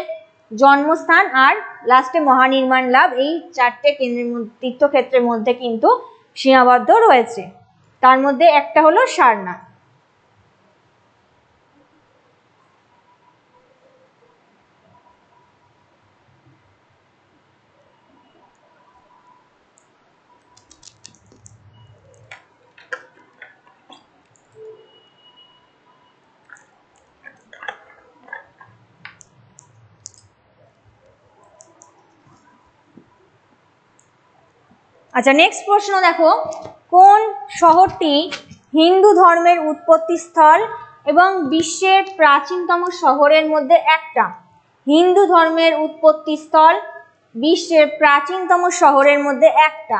জন্মস্থান আর লাস্টে মহানির্মাণ লাভ, এই 4টে তীর্থক্ষেত্রের মধ্যে কিন্তু সীমাবদ্ধ রয়েছে। তার মধ্যে একটা হলো সারনাথ। আচ্ছা, নেক্সট প্রশ্ন দেখো, কোন শহরটি হিন্দু ধর্মের উৎপত্তি স্থল এবং বিশ্বের প্রাচীনতম শহরের মধ্যে একটা? হিন্দু ধর্মের উৎপত্তি স্থল, বিশ্বের প্রাচীনতম শহরের মধ্যে একটা।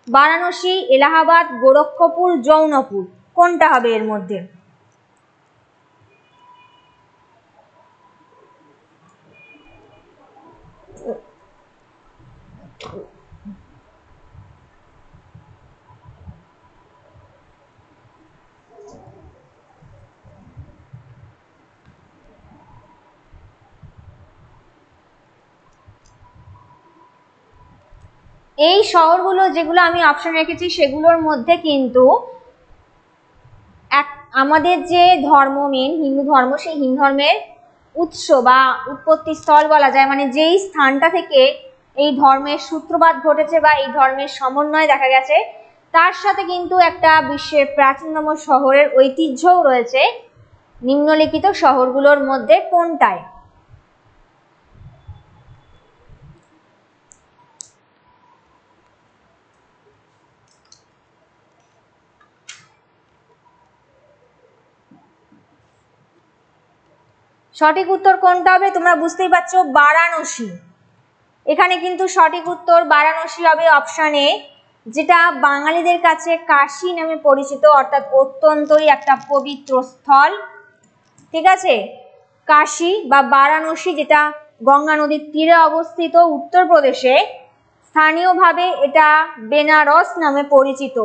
বারাণসী, এলাহাবাদ, গোরক্ষপুর, জৌনপুর, কোনটা হবে এর মধ্যে? এই শহরগুলো যেগুলো আমি অপশন রেখেছি সেগুলোর মধ্যে কিন্তু আমাদের যে ধর্ম মেন হিন্দু ধর্ম, সেই হিন্দু ধর্মের উৎস বা উৎপত্তি স্থল বলা যায়, মানে যেই স্থানটা থেকে এই ধর্মের সূত্রপাত ঘটেছে বা এই ধর্মের সমন্বয় দেখা গেছে, তার সাথে কিন্তু একটা বিশ্বের প্রাচীনতম শহরের ঐতিহ্যও রয়েছে। নিম্নলিখিত শহরগুলোর মধ্যে কোনটায়? সঠিক উত্তর কোনটা হবে? তোমরা বুঝতেই পারছো, বারাণসী। এখানে কিন্তু সঠিক উত্তর বারাণসী হবে অপশন এ, যেটা বাঙালিদের কাছে কাশী নামে পরিচিত, অর্থাৎ অত্যন্তই একটা পবিত্র স্থল। ঠিক আছে, কাশী বা বারাণসী, যেটা গঙ্গা নদীর তীরে অবস্থিত উত্তরপ্রদেশে, স্থানীয়ভাবে এটা বেনারস নামে পরিচিত।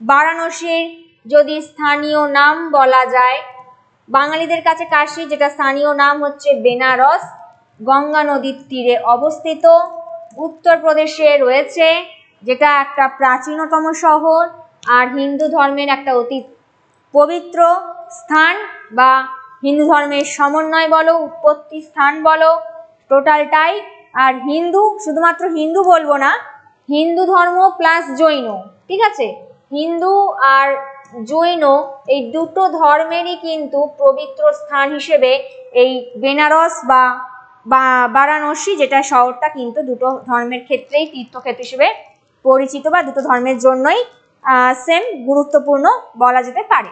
বারাণসীর যদি স্থানীয় নাম বলা যায়, বাঙালিদের কাছে কাশী, যেটা স্থানীয় নাম হচ্ছে বেনারস, গঙ্গা নদীর তীরে অবস্থিত উত্তরপ্রদেশে রয়েছে, যেটা একটা প্রাচীনতম শহর আর হিন্দু ধর্মের একটা অতি পবিত্র স্থান, বা হিন্দু ধর্মের সমন্বয় বলো, উৎপত্তি স্থান বলো, টোটালটাই। আর হিন্দু, শুধুমাত্র হিন্দু বলবো না, হিন্দু ধর্ম প্লাস জৈন, ঠিক আছে, হিন্দু আর জৈন এই দুটো ধর্মেরই কিন্তু পবিত্র স্থান হিসেবে এই বেনারস বা বারাণসী, যেটা শহরটা, কিন্তু দুটো ধর্মের ক্ষেত্রেই তীর্থক্ষেত্র হিসেবে পরিচিত, বা দুটো ধর্মের জন্যই সেম গুরুত্বপূর্ণ বলা যেতে পারে।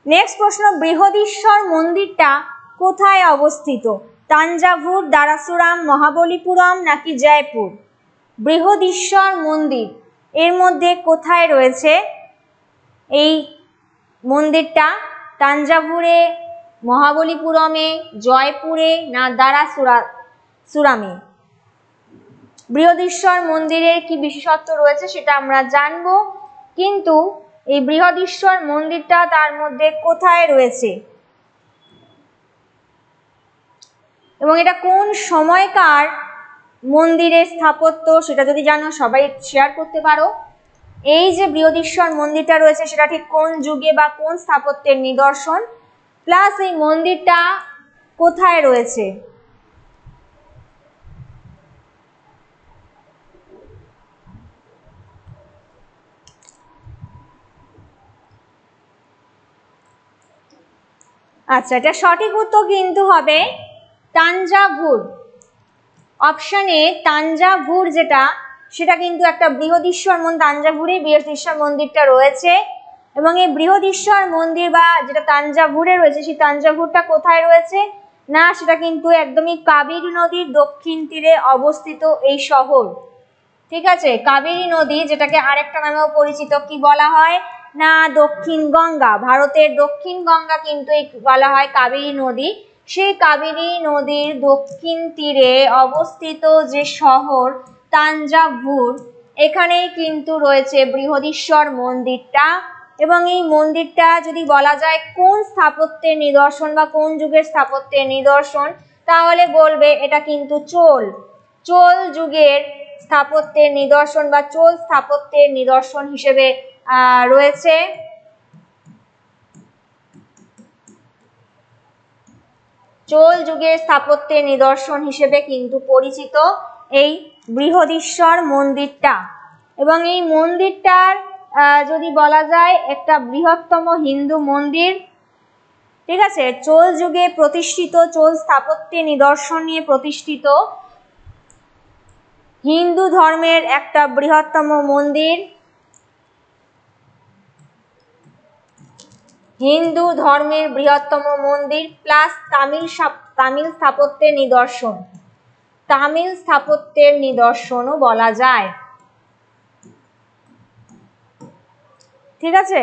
নেক্সট প্রশ্ন, বৃহদীশ্বর মন্দিরটা কোথায় অবস্থিত? তাঞ্জাভুর, দারাসুরাম, মহাবলীপুরম নাকি জয়পুর? বৃহদীশ্বর মন্দির এর মধ্যে কোথায় রয়েছে এই মন্দিরটা? তাঞ্জাভুরে, মহাবলীপুরমে, জয়পুরে না দারাসুরামে? বৃহদীশ্বর মন্দিরের কি বিশেষত্ব রয়েছে সেটা আমরা জানবো, কিন্তু এই বৃহদীশ্বর মন্দিরটা তার মধ্যে কোথায় রয়েছে এবং এটা কোন সময়কার মন্দিরের স্থাপত্য, সেটা যদি জানো সবাই শেয়ার করতে পারো। এই যে বৃহদীশ্বর মন্দিরটা রয়েছে, সেটা ঠিক কোন যুগে বা কোন স্থাপত্যের নিদর্শন, প্লাস এই মন্দিরটা কোথায় রয়েছে? আচ্ছা, এটা সঠিক উত্তর কিন্তু হবে তাঞ্জাভুর। অপশনে তাঞ্জাভুর যেটা, সেটা কিন্তু একটা বৃহদীশ্বর মন্দির, তাঞ্জাভুরে বৃহদীশ্বর মন্দিরটা রয়েছে। এবং এই বৃহদীশ্বর মন্দির বা যেটা তাঞ্জাভুরে রয়েছে, সেই তাঞ্জাভুরটা কোথায় রয়েছে না, সেটা কিন্তু একদমই কাবেরী নদীর দক্ষিণ তীরে অবস্থিত এই শহর। ঠিক আছে, কাবেরী নদী, যেটাকে আরেকটা নামেও পরিচিত, কি বলা হয় না, দক্ষিণ গঙ্গা। ভারতের দক্ষিণ গঙ্গা কিন্তু বলা হয় কাবেরী নদী। সেই কাবেরী নদীর দক্ষিণ তীরে অবস্থিত যে শহর তাঞ্জাভুর, এখানেই কিন্তু রয়েছে বৃহদীশ্বর মন্দিরটা। এবং এই মন্দিরটা যদি বলা যায় কোন স্থাপত্যের নিদর্শন বা কোন যুগের স্থাপত্যের নিদর্শন, তাহলে বলবে এটা কিন্তু চোল যুগের স্থাপত্যের নিদর্শন বা চোল স্থাপত্যের নিদর্শন হিসেবে রয়েছে। চোল যুগের স্থাপত্যের নিদর্শন হিসেবে কিন্তু পরিচিত এই বৃহদীশ্বর মন্দিরটা। এবং এই মন্দিরটার যদি বলা যায় একটা বৃহত্তম হিন্দু মন্দির, ঠিক আছে, চোল যুগে প্রতিষ্ঠিত, চোল স্থাপত্যের নিদর্শন নিয়ে প্রতিষ্ঠিত হিন্দু ধর্মের একটা বৃহত্তম মন্দির, হিন্দু ধর্মের বৃহত্তম মন্দির প্লাস তামিল স্থাপত্যের নিদর্শন, তামিল স্থাপত্যের নিদর্শনও বলা যায়। ঠিক আছে,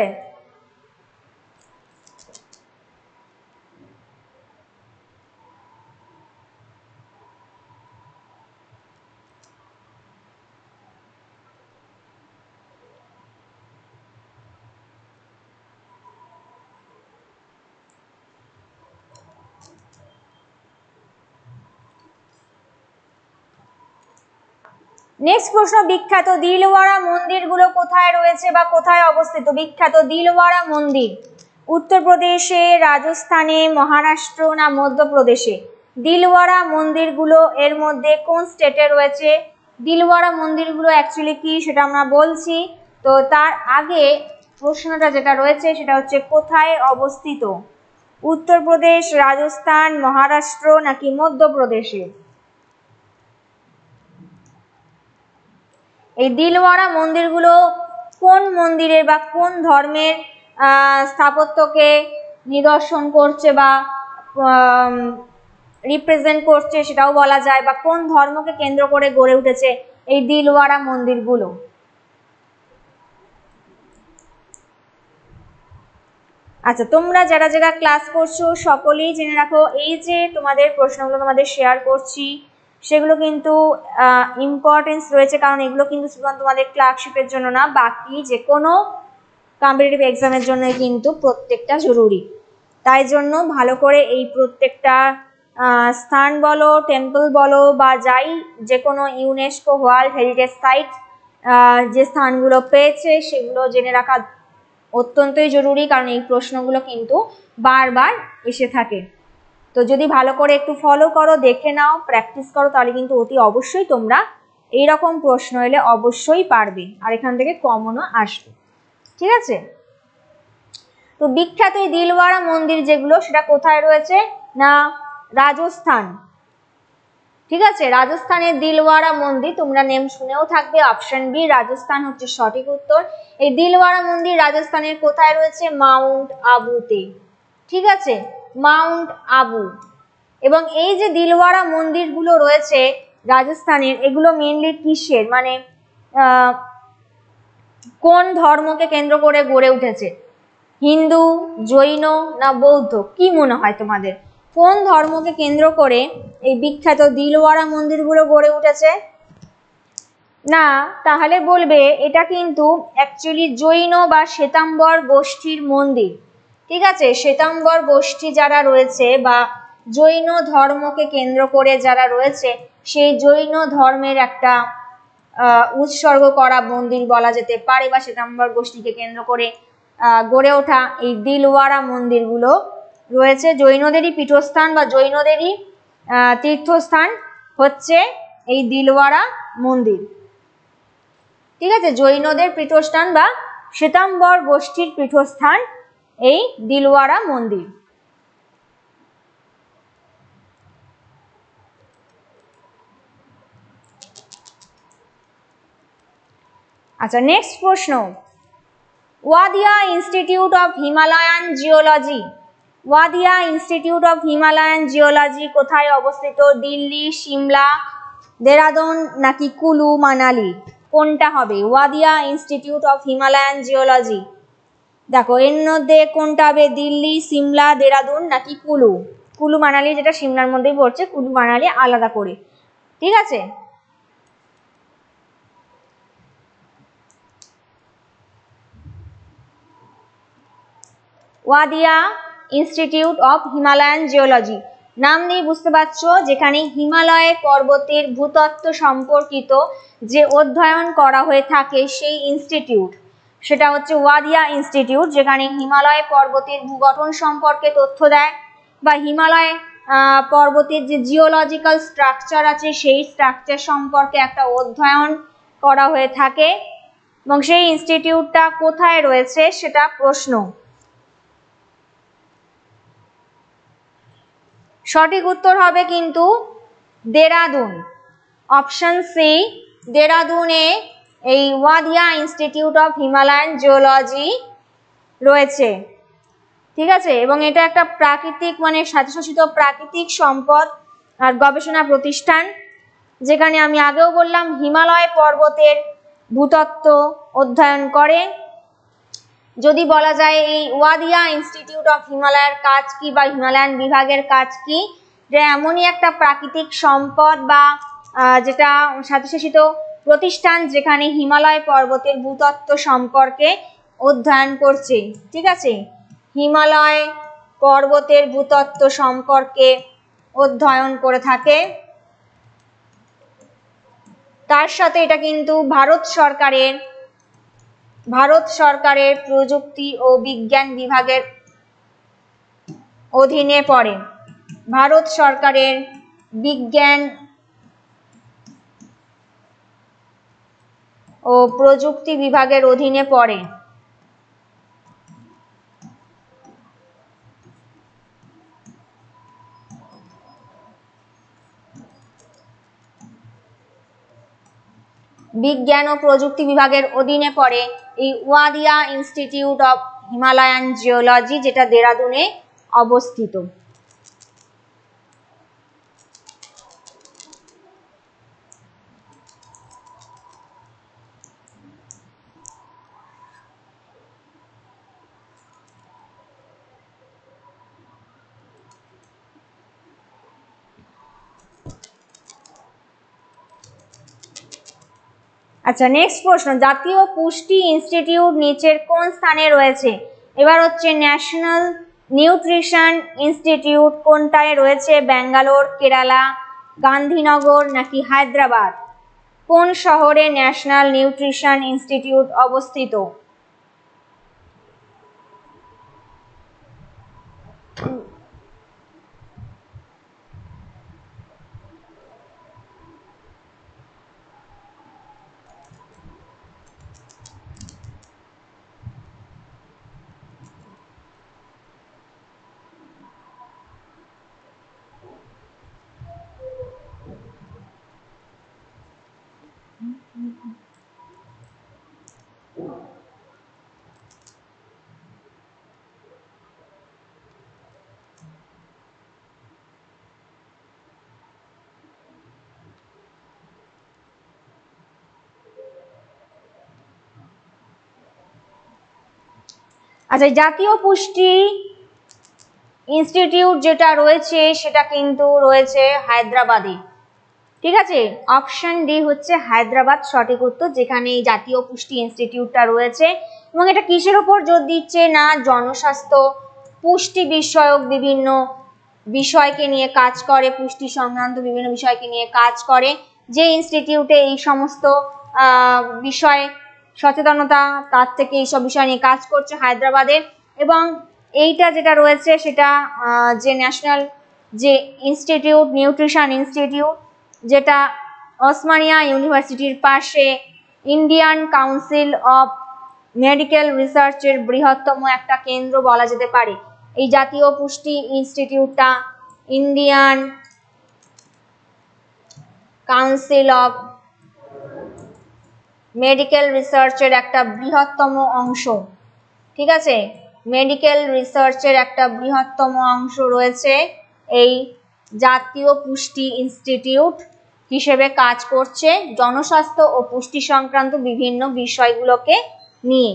নেক্সট প্রশ্ন, বিখ্যাত দিলওয়ারা মন্দিরগুলো কোথায় রয়েছে বা কোথায় অবস্থিত? বিখ্যাত দিলওয়ারা মন্দির উত্তরপ্রদেশে, রাজস্থানে, মহারাষ্ট্র না মধ্যপ্রদেশে? দিলওয়ারা মন্দিরগুলো এর মধ্যে কোন স্টেটে রয়েছে? দিলওয়ারা মন্দিরগুলো অ্যাকচুয়ালি কি সেটা আমরা বলছি, তো তার আগে প্রশ্নটা যেটা রয়েছে সেটা হচ্ছে কোথায় অবস্থিত? উত্তরপ্রদেশ, রাজস্থান, মহারাষ্ট্র নাকি মধ্যপ্রদেশে? এই দিলওয়ারা মন্দিরগুলো কোন মন্দিরের বা কোন ধর্মের স্থাপত্যকে নিদর্শন করছে বা রিপ্রেজেন্ট করছে সেটাও বলা যায়, বা কোন ধর্মকে কেন্দ্র করে গড়ে উঠেছে এই দিলওয়ারা মন্দিরগুলো? আচ্ছা, তোমরা যারা যারা ক্লাস করছো সকলেই জেনে রাখো, এই যে তোমাদের প্রশ্নগুলো তোমাদের শেয়ার করছি সেগুলো কিন্তু ইম্পর্টেন্স রয়েছে, কারণ এগুলো কিন্তু শুধুমাত্র তোমাদের ক্লার্কশিপের জন্য না, বাকি যে কোনো কম্পিটিটিভ এক্সামের জন্য কিন্তু প্রত্যেকটা জরুরি। তাই জন্য ভালো করে এই প্রত্যেকটা স্থান বলো, টেম্পল বলো বা যাই, যে কোনো ইউনেস্কো ওয়ার্ল্ড হেরিটেজ সাইট যে স্থানগুলো পেয়েছে সেগুলো জেনে রাখা অত্যন্তই জরুরি, কারণ এই প্রশ্নগুলো কিন্তু বারবার এসে থাকে। তো যদি ভালো করে একটু ফলো করো, দেখে নাও, প্র্যাকটিস করো, তাহলে কিন্তু অতি অবশ্যই তোমরা এইরকম প্রশ্ন এলে অবশ্যই পারবে, আর এখান থেকে কমনও আসবে। ঠিক আছে, তো বিখ্যাত এই দিলওয়ারা মন্দির যেগুলো সেটা কোথায় রয়েছে? না রাজস্থান। ঠিক আছে, রাজস্থানের দিলওয়ারা মন্দির, তোমরা নেম শুনেও থাকবে, অপশন বি রাজস্থান হচ্ছে সঠিক উত্তর। এই দিলওয়ারা মন্দির রাজস্থানের কোথায় রয়েছে? মাউন্ট আবুতে। ঠিক আছে, মাউন্ট আবু। এবং এই যে দিলওয়ারা মন্দিরগুলো রয়েছে রাজস্থানের, এগুলো মেইনলি কিসের, মানে কোন ধর্মকে কেন্দ্র করে গড়ে উঠেছে? হিন্দু, জৈন না বৌদ্ধ? কি মনে হয় তোমাদের, কোন ধর্মকে কেন্দ্র করে এই বিখ্যাত দিলওয়ারা মন্দিরগুলো গড়ে উঠেছে? না, তাহলে বলবে এটা কিন্তু অ্যাকচুয়ালি জৈন বা শ্বেতাম্বর গোষ্ঠীর মন্দির। ঠিক আছে, শ্বেতাম্বর গোষ্ঠী যারা রয়েছে বা জৈন ধর্মকে কেন্দ্র করে যারা রয়েছে, সেই জৈন ধর্মের একটা উৎসর্গ করা মন্দির বলা যেতে পারে, বা শ্বেতাম্বর গোষ্ঠীকে কেন্দ্র করে গড়ে ওঠা এই দিলওয়ারা মন্দিরগুলো রয়েছে। জৈনদেরই পীঠস্থান বা জৈনদেরই তীর্থস্থান হচ্ছে এই দিলওয়ারা মন্দির। ঠিক আছে, জৈনদের পীঠস্থান বা শ্বেতাম্বর গোষ্ঠীর পীঠস্থান এই দিলওয়ারা মন্দির। আচ্ছা, নেক্সট প্রশ্ন, Wadia institute of Himalayan geology, Wadia institute of Himalayan geology কোথায় অবস্থিত? দিল্লি, সিমলা, দেরাদুন নাকি কুলু মানালি? কোনটা হবে? Wadia institute of Himalayan geology, দেখো এর মধ্যে কোনটা হবে? দিল্লি, সিমলা, দেরাদুন নাকি কুলু? কুলু মানালি যেটা সিমলার মধ্যেই পড়ছে, কুলু মানালি আলাদা করে। ঠিক আছে, Wadia institute of Himalayan geology, নাম দিয়ে বুঝতে পারছো, যেখানে হিমালয় পর্বতের ভূতত্ত্ব সম্পর্কিত যে অধ্যয়ন করা হয়ে থাকে সেই ইনস্টিটিউট, সেটা হচ্ছে ওয়াদিয়া ইনস্টিটিউট, যেখানে হিমালয় পর্বতের ভূগঠন সম্পর্কে তথ্য দেয়, বা হিমালয় পর্বতের যে জিওলজিক্যাল স্ট্রাকচার আছে সেই স্ট্রাকচার সম্পর্কে একটা অধ্যয়ন করা হয়ে থাকে। এবং সেই ইনস্টিটিউটটা কোথায় রয়েছে সেটা প্রশ্ন। সঠিক উত্তর হবে কিন্তু দেরাদুন, অপশন সি দেরাদুনে এই Wadia institute of Himalayan geology রয়েছে। ঠিক আছে, এবং এটা একটা প্রাকৃতিক মানে স্বায়ত্তশাসিত প্রাকৃতিক সম্পদ আর গবেষণা প্রতিষ্ঠান, যেখানে আমি আগেও বললাম হিমালয় পর্বতের ভূতত্ত্ব অধ্যয়ন করে। যদি বলা যায় এই ওয়াদিয়া ইনস্টিটিউট অফ হিমালয়ের কাজ কি বা হিমালয়ান বিভাগের কাজ কি, যে এমনই একটা প্রাকৃতিক সম্পদ বা যেটা স্বায়ত্তশাসিত প্রতিষ্ঠান যেখানে হিমালয় পর্বতের ভূতত্ত্ব সম্পর্কে অধ্যয়ন করছে। ঠিক আছে, হিমালয় পর্বতের ভূতত্ত্ব সম্পর্কে অধ্যয়ন করে থাকে। তার সাথে এটা কিন্তু ভারত সরকারের প্রযুক্তি ও বিজ্ঞান বিভাগের অধীনে পড়ে। ভারত সরকারের বিজ্ঞান ও প্রযুক্তি বিভাগের অধীনে পড়ে। বিজ্ঞান ও প্রযুক্তি বিভাগের অধীনে পড়ে এই Wadia institute of Himalayan geology, যেটা দেরাদুনে অবস্থিত। আচ্ছা, নেক্সট প্রশ্ন, জাতীয় পুষ্টি ইনস্টিটিউট নিচের কোন স্থানে রয়েছে? এবার হচ্ছে ন্যাশনাল নিউট্রিশন ইনস্টিটিউট কোনটায় রয়েছে? ব্যাঙ্গালোর, কেরালা, গান্ধীনগর নাকি হায়দ্রাবাদ? কোন শহরে ন্যাশনাল নিউট্রিশন ইনস্টিটিউট অবস্থিত? আচ্ছা, জাতীয় পুষ্টি ইনস্টিটিউট যেটা রয়েছে সেটা কিন্তু রয়েছে হায়দ্রাবাদে। ঠিক আছে, অপশন ডি হচ্ছে হায়দ্রাবাদ সঠিক উত্তর, যেখানে এই জাতীয় পুষ্টি ইনস্টিটিউটটা রয়েছে। এবং এটা কিসের উপর জোর দিচ্ছে? না জনস্বাস্থ্য, পুষ্টি বিষয়ক বিভিন্ন বিষয়কে নিয়ে কাজ করে, পুষ্টি সংক্রান্ত বিভিন্ন বিষয়কে নিয়ে কাজ করে। যে ইনস্টিটিউটে এই সমস্ত বিষয় সচেতনতা, তার থেকে এইসব বিষয় নিয়ে কাজ করছে হায়দ্রাবাদে। এবং এইটা যেটা রয়েছে সেটা যে ন্যাশনাল যে ইনস্টিটিউট, নিউট্রিশন ইনস্টিটিউট, যেটা ওসমানিয়া ইউনিভার্সিটির পাশে ইন্ডিয়ান কাউন্সিল অফ মেডিকেল রিসার্চের বৃহত্তম একটা কেন্দ্র বলা যেতে পারে। এই জাতীয় পুষ্টি ইনস্টিটিউটটা ইন্ডিয়ান কাউন্সিল অফ মেডিকেল রিসার্চের একটা বৃহত্তম অংশ। ঠিক আছে, মেডিকেল রিসার্চের একটা বৃহত্তম অংশ রয়েছে এই জাতীয় পুষ্টি ইনস্টিটিউট হিসেবে কাজ করছে জনস্বাস্থ্য ও পুষ্টি সংক্রান্ত বিভিন্ন বিষয়গুলোকে নিয়ে।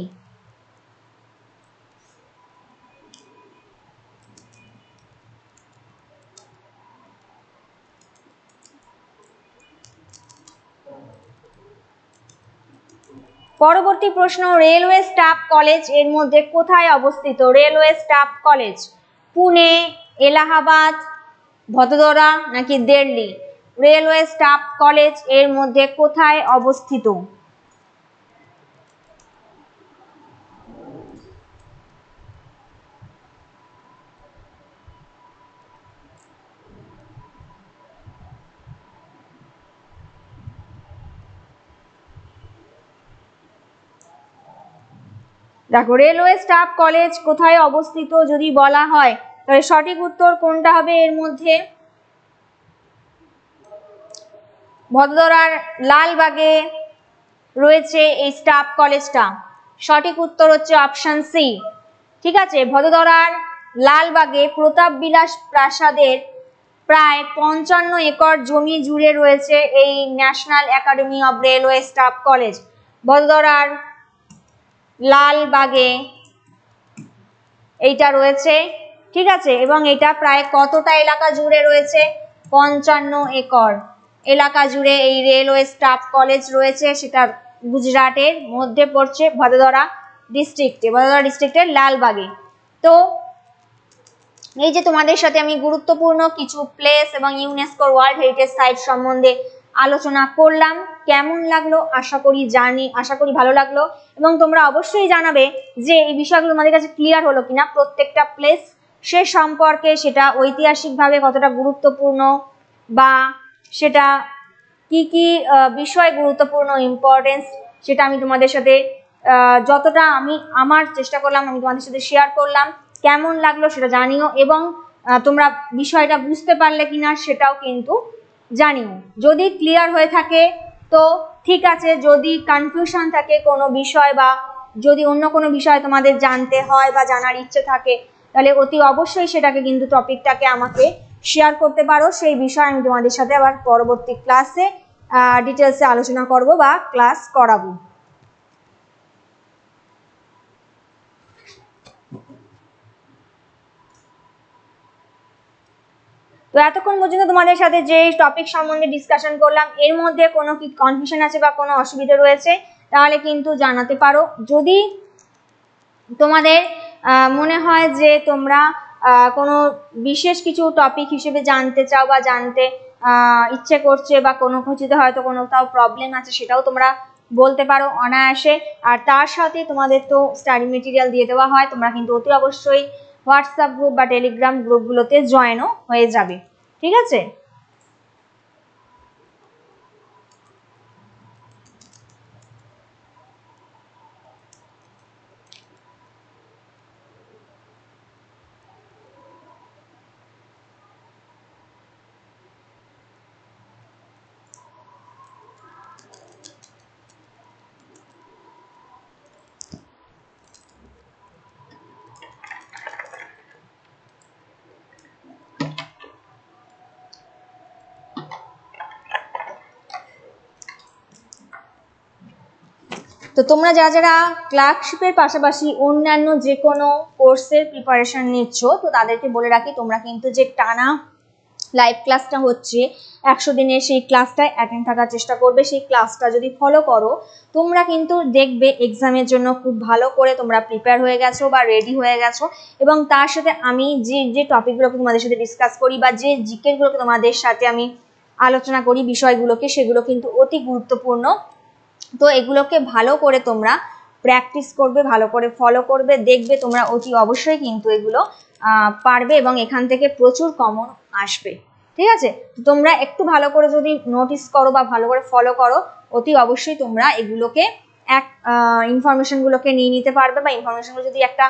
পরবর্তী প্রশ্ন, রেলওয়ে স্টাফ কলেজ এর মধ্যে কোথায় অবস্থিত? Railway staff college Pune, Allahabad, Vadodara নাকি দিল্লি? রেলওয়ে স্টাফ কলেজ এর মধ্যে কোথায় অবস্থিত? দেখো, রেলওয়ে স্টাফ কলেজ কোথায় অবস্থিত যদি বলা হয় তাহলে সঠিক উত্তর কোনটা হবে? এর মধ্যে ভদোদরার লালবাগে রয়েছে এই স্টাফ কলেজটা। সঠিক উত্তর হচ্ছে অপশন সি। ঠিক আছে, ভদোদরার লালবাগে প্রতাপ বিলাস প্রাসাদের প্রায় 55 একর জমি জুড়ে রয়েছে এই national academy of railway staff college. ভদোদরার লালবাগে এইটা রয়েছে। ঠিক আছে, এবং এটা প্রায় কতটা এলাকা জুড়ে রয়েছে? 55 একর এলাকা জুড়ে এই রেলওয়ে স্টাফ কলেজ রয়েছে। সেটা গুজরাটের মধ্যে পড়ছে, ভদোদরা ডিস্ট্রিক্টের লালবাগে। তো এই যে তোমাদের সাথে আমি গুরুত্বপূর্ণ কিছু প্লেস এবং ইউনেস্কোর ওয়ার্ল্ড হেরিটেজ সাইট সম্বন্ধে আলোচনা করলাম, কেমন লাগলো আশা করি ভালো লাগলো, এবং তোমরা অবশ্যই জানাবে যে এই বিষয়গুলো তোমাদের কাছে ক্লিয়ার হলো কিনা। প্রত্যেকটা প্লেস সে সম্পর্কে সেটা ঐতিহাসিকভাবে কতটা গুরুত্বপূর্ণ, বা সেটা কি কি বিষয় গুরুত্বপূর্ণ ইম্পর্টেন্স, সেটা আমি তোমাদের সাথে যতটা আমি আমার চেষ্টা করলাম আমি তোমাদের সাথে শেয়ার করলাম। কেমন লাগলো সেটা জানিও, এবং তোমরা বিষয়টা বুঝতে পারলে কিনা সেটাও কিন্তু জানিও। যদি ক্লিয়ার হয়ে থাকে তো ঠিক আছে, যদি কনফিউশন থাকে কোনো বিষয়, বা যদি অন্য কোনো বিষয় তোমাদের জানতে হয় বা জানার ইচ্ছে থাকে, তাহলে অতি অবশ্যই সেটাকে কিন্তু টপিকটাকে আমাকে শেয়ার করতে পারো। সেই বিষয়ে আমি তোমাদের সাথে আবার পরবর্তী ক্লাসে ডিটেলসে আলোচনা করব বা ক্লাস করাবো। তো এতক্ষণ পর্যন্ত তোমাদের সাথে যে টপিক সম্বন্ধে ডিসকাশন করলাম, এর মধ্যে কোনো কি কনফিউশন আছে বা কোনো অসুবিধা রয়েছে তাহলে কিন্তু জানাতে পারো। যদি তোমাদের মনে হয় যে তোমরা কোনো বিশেষ কিছু টপিক হিসেবে জানতে চাও বা জানতে ইচ্ছে করছে, বা কোনো কিছুতে হয়তো কোনোটাও প্রবলেম আছে, সেটাও তোমরা বলতে পারো অনায়াসে। আর তার সাথে তোমাদের তো স্টাডি মেটেরিয়াল দিয়ে দেওয়া হয়, তোমরা কিন্তু অতি অবশ্যই হোয়াটসঅ্যাপ গ্রুপ বা টেলিগ্রাম গ্রুপগুলোতে জয়েনও হয়ে যাবে, ঠিক আছে? তো তোমরা যারা যারা ক্লার্কশিপের পাশাপাশি অন্যান্য যে কোনো কোর্সের প্রিপারেশন নিচ্ছ, তো তাদেরকে বলে রাখি তোমরা কিন্তু যে টানা লাইভ ক্লাসটা হচ্ছে 100 দিনের, সেই ক্লাসটায় অ্যাটেন্ড থাকার চেষ্টা করবে। সেই ক্লাসটা যদি ফলো করো তোমরা কিন্তু দেখবে এক্সামের জন্য খুব ভালো করে তোমরা প্রিপেয়ার হয়ে গেছো বা রেডি হয়ে গেছো। এবং তার সাথে আমি যে টপিকগুলোকে তোমাদের সাথে ডিসকাস করি বা যে জিকেগুলোকে তোমাদের সাথে আমি আলোচনা করি বিষয়গুলোকে, সেগুলো কিন্তু অতি গুরুত্বপূর্ণ। তো এগুলোকে ভালো করে তোমরা প্র্যাকটিস করবে, ভালো করে ফলো করবে, দেখবে তোমরা অতি অবশ্যই কিন্তু এগুলো পারবে এবং এখান থেকে প্রচুর কমন আসবে, ঠিক আছে? তোমরা একটু ভালো করে যদি নোটিস করো বা ভালো করে ফলো করো, অতি অবশ্যই তোমরা এগুলোকে ইনফরমেশনগুলোকে নিয়ে নিতে পারবে, বা ইনফরমেশনগুলো যদি একটা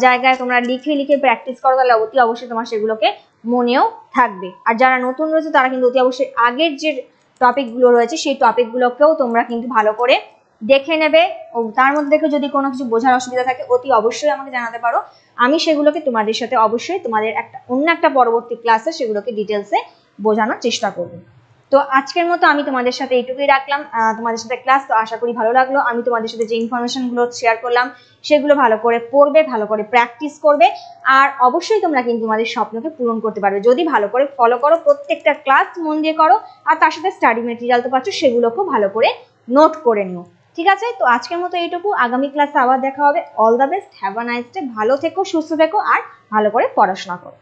জায়গায় তোমরা লিখে লিখে প্র্যাকটিস করো তাহলে অতি অবশ্যই তোমার সেগুলোকে মনেও থাকবে। আর যারা নতুন রয়েছে তারা কিন্তু অতি অবশ্যই আগের যে টপিকগুলো রয়েছে সেই টপিকগুলোকেও তোমরা কিন্তু ভালো করে দেখে নেবে, ও তার মধ্যে থেকে যদি কোনো কিছু বোঝার অসুবিধা থাকে অতি অবশ্যই আমাকে জানাতে পারো। আমি সেগুলোকে তোমাদের সাথে অবশ্যই তোমাদের অন্য একটা পরবর্তী ক্লাসে সেগুলোকে ডিটেলসে বোঝানোর চেষ্টা করব। তো আজকের মতো আমি তোমাদের সাথে এইটুকুই রাখলাম, তোমাদের সাথে ক্লাস। তো আশা করি ভালো লাগলো। আমি তোমাদের সাথে যে ইনফরমেশনগুলো শেয়ার করলাম সেগুলো ভালো করে পড়বে, ভালো করে প্র্যাকটিস করবে, আর অবশ্যই তোমরা কিন্তু তোমাদের স্বপ্নকে পূরণ করতে পারবে যদি ভালো করে ফলো করো, প্রত্যেকটা ক্লাস মন দিয়ে করো, আর তার সাথে স্টাডি মেটেরিয়াল তো পাচ্ছ সেগুলোকেও ভালো করে নোট করে নিও, ঠিক আছে? তো আজকের মতো এইটুকু, আগামী ক্লাসে আবার দেখা হবে। All the best, have a nice day, ভালো থেকো, সুস্থ থেকো, আর ভালো করে পড়াশোনা করো।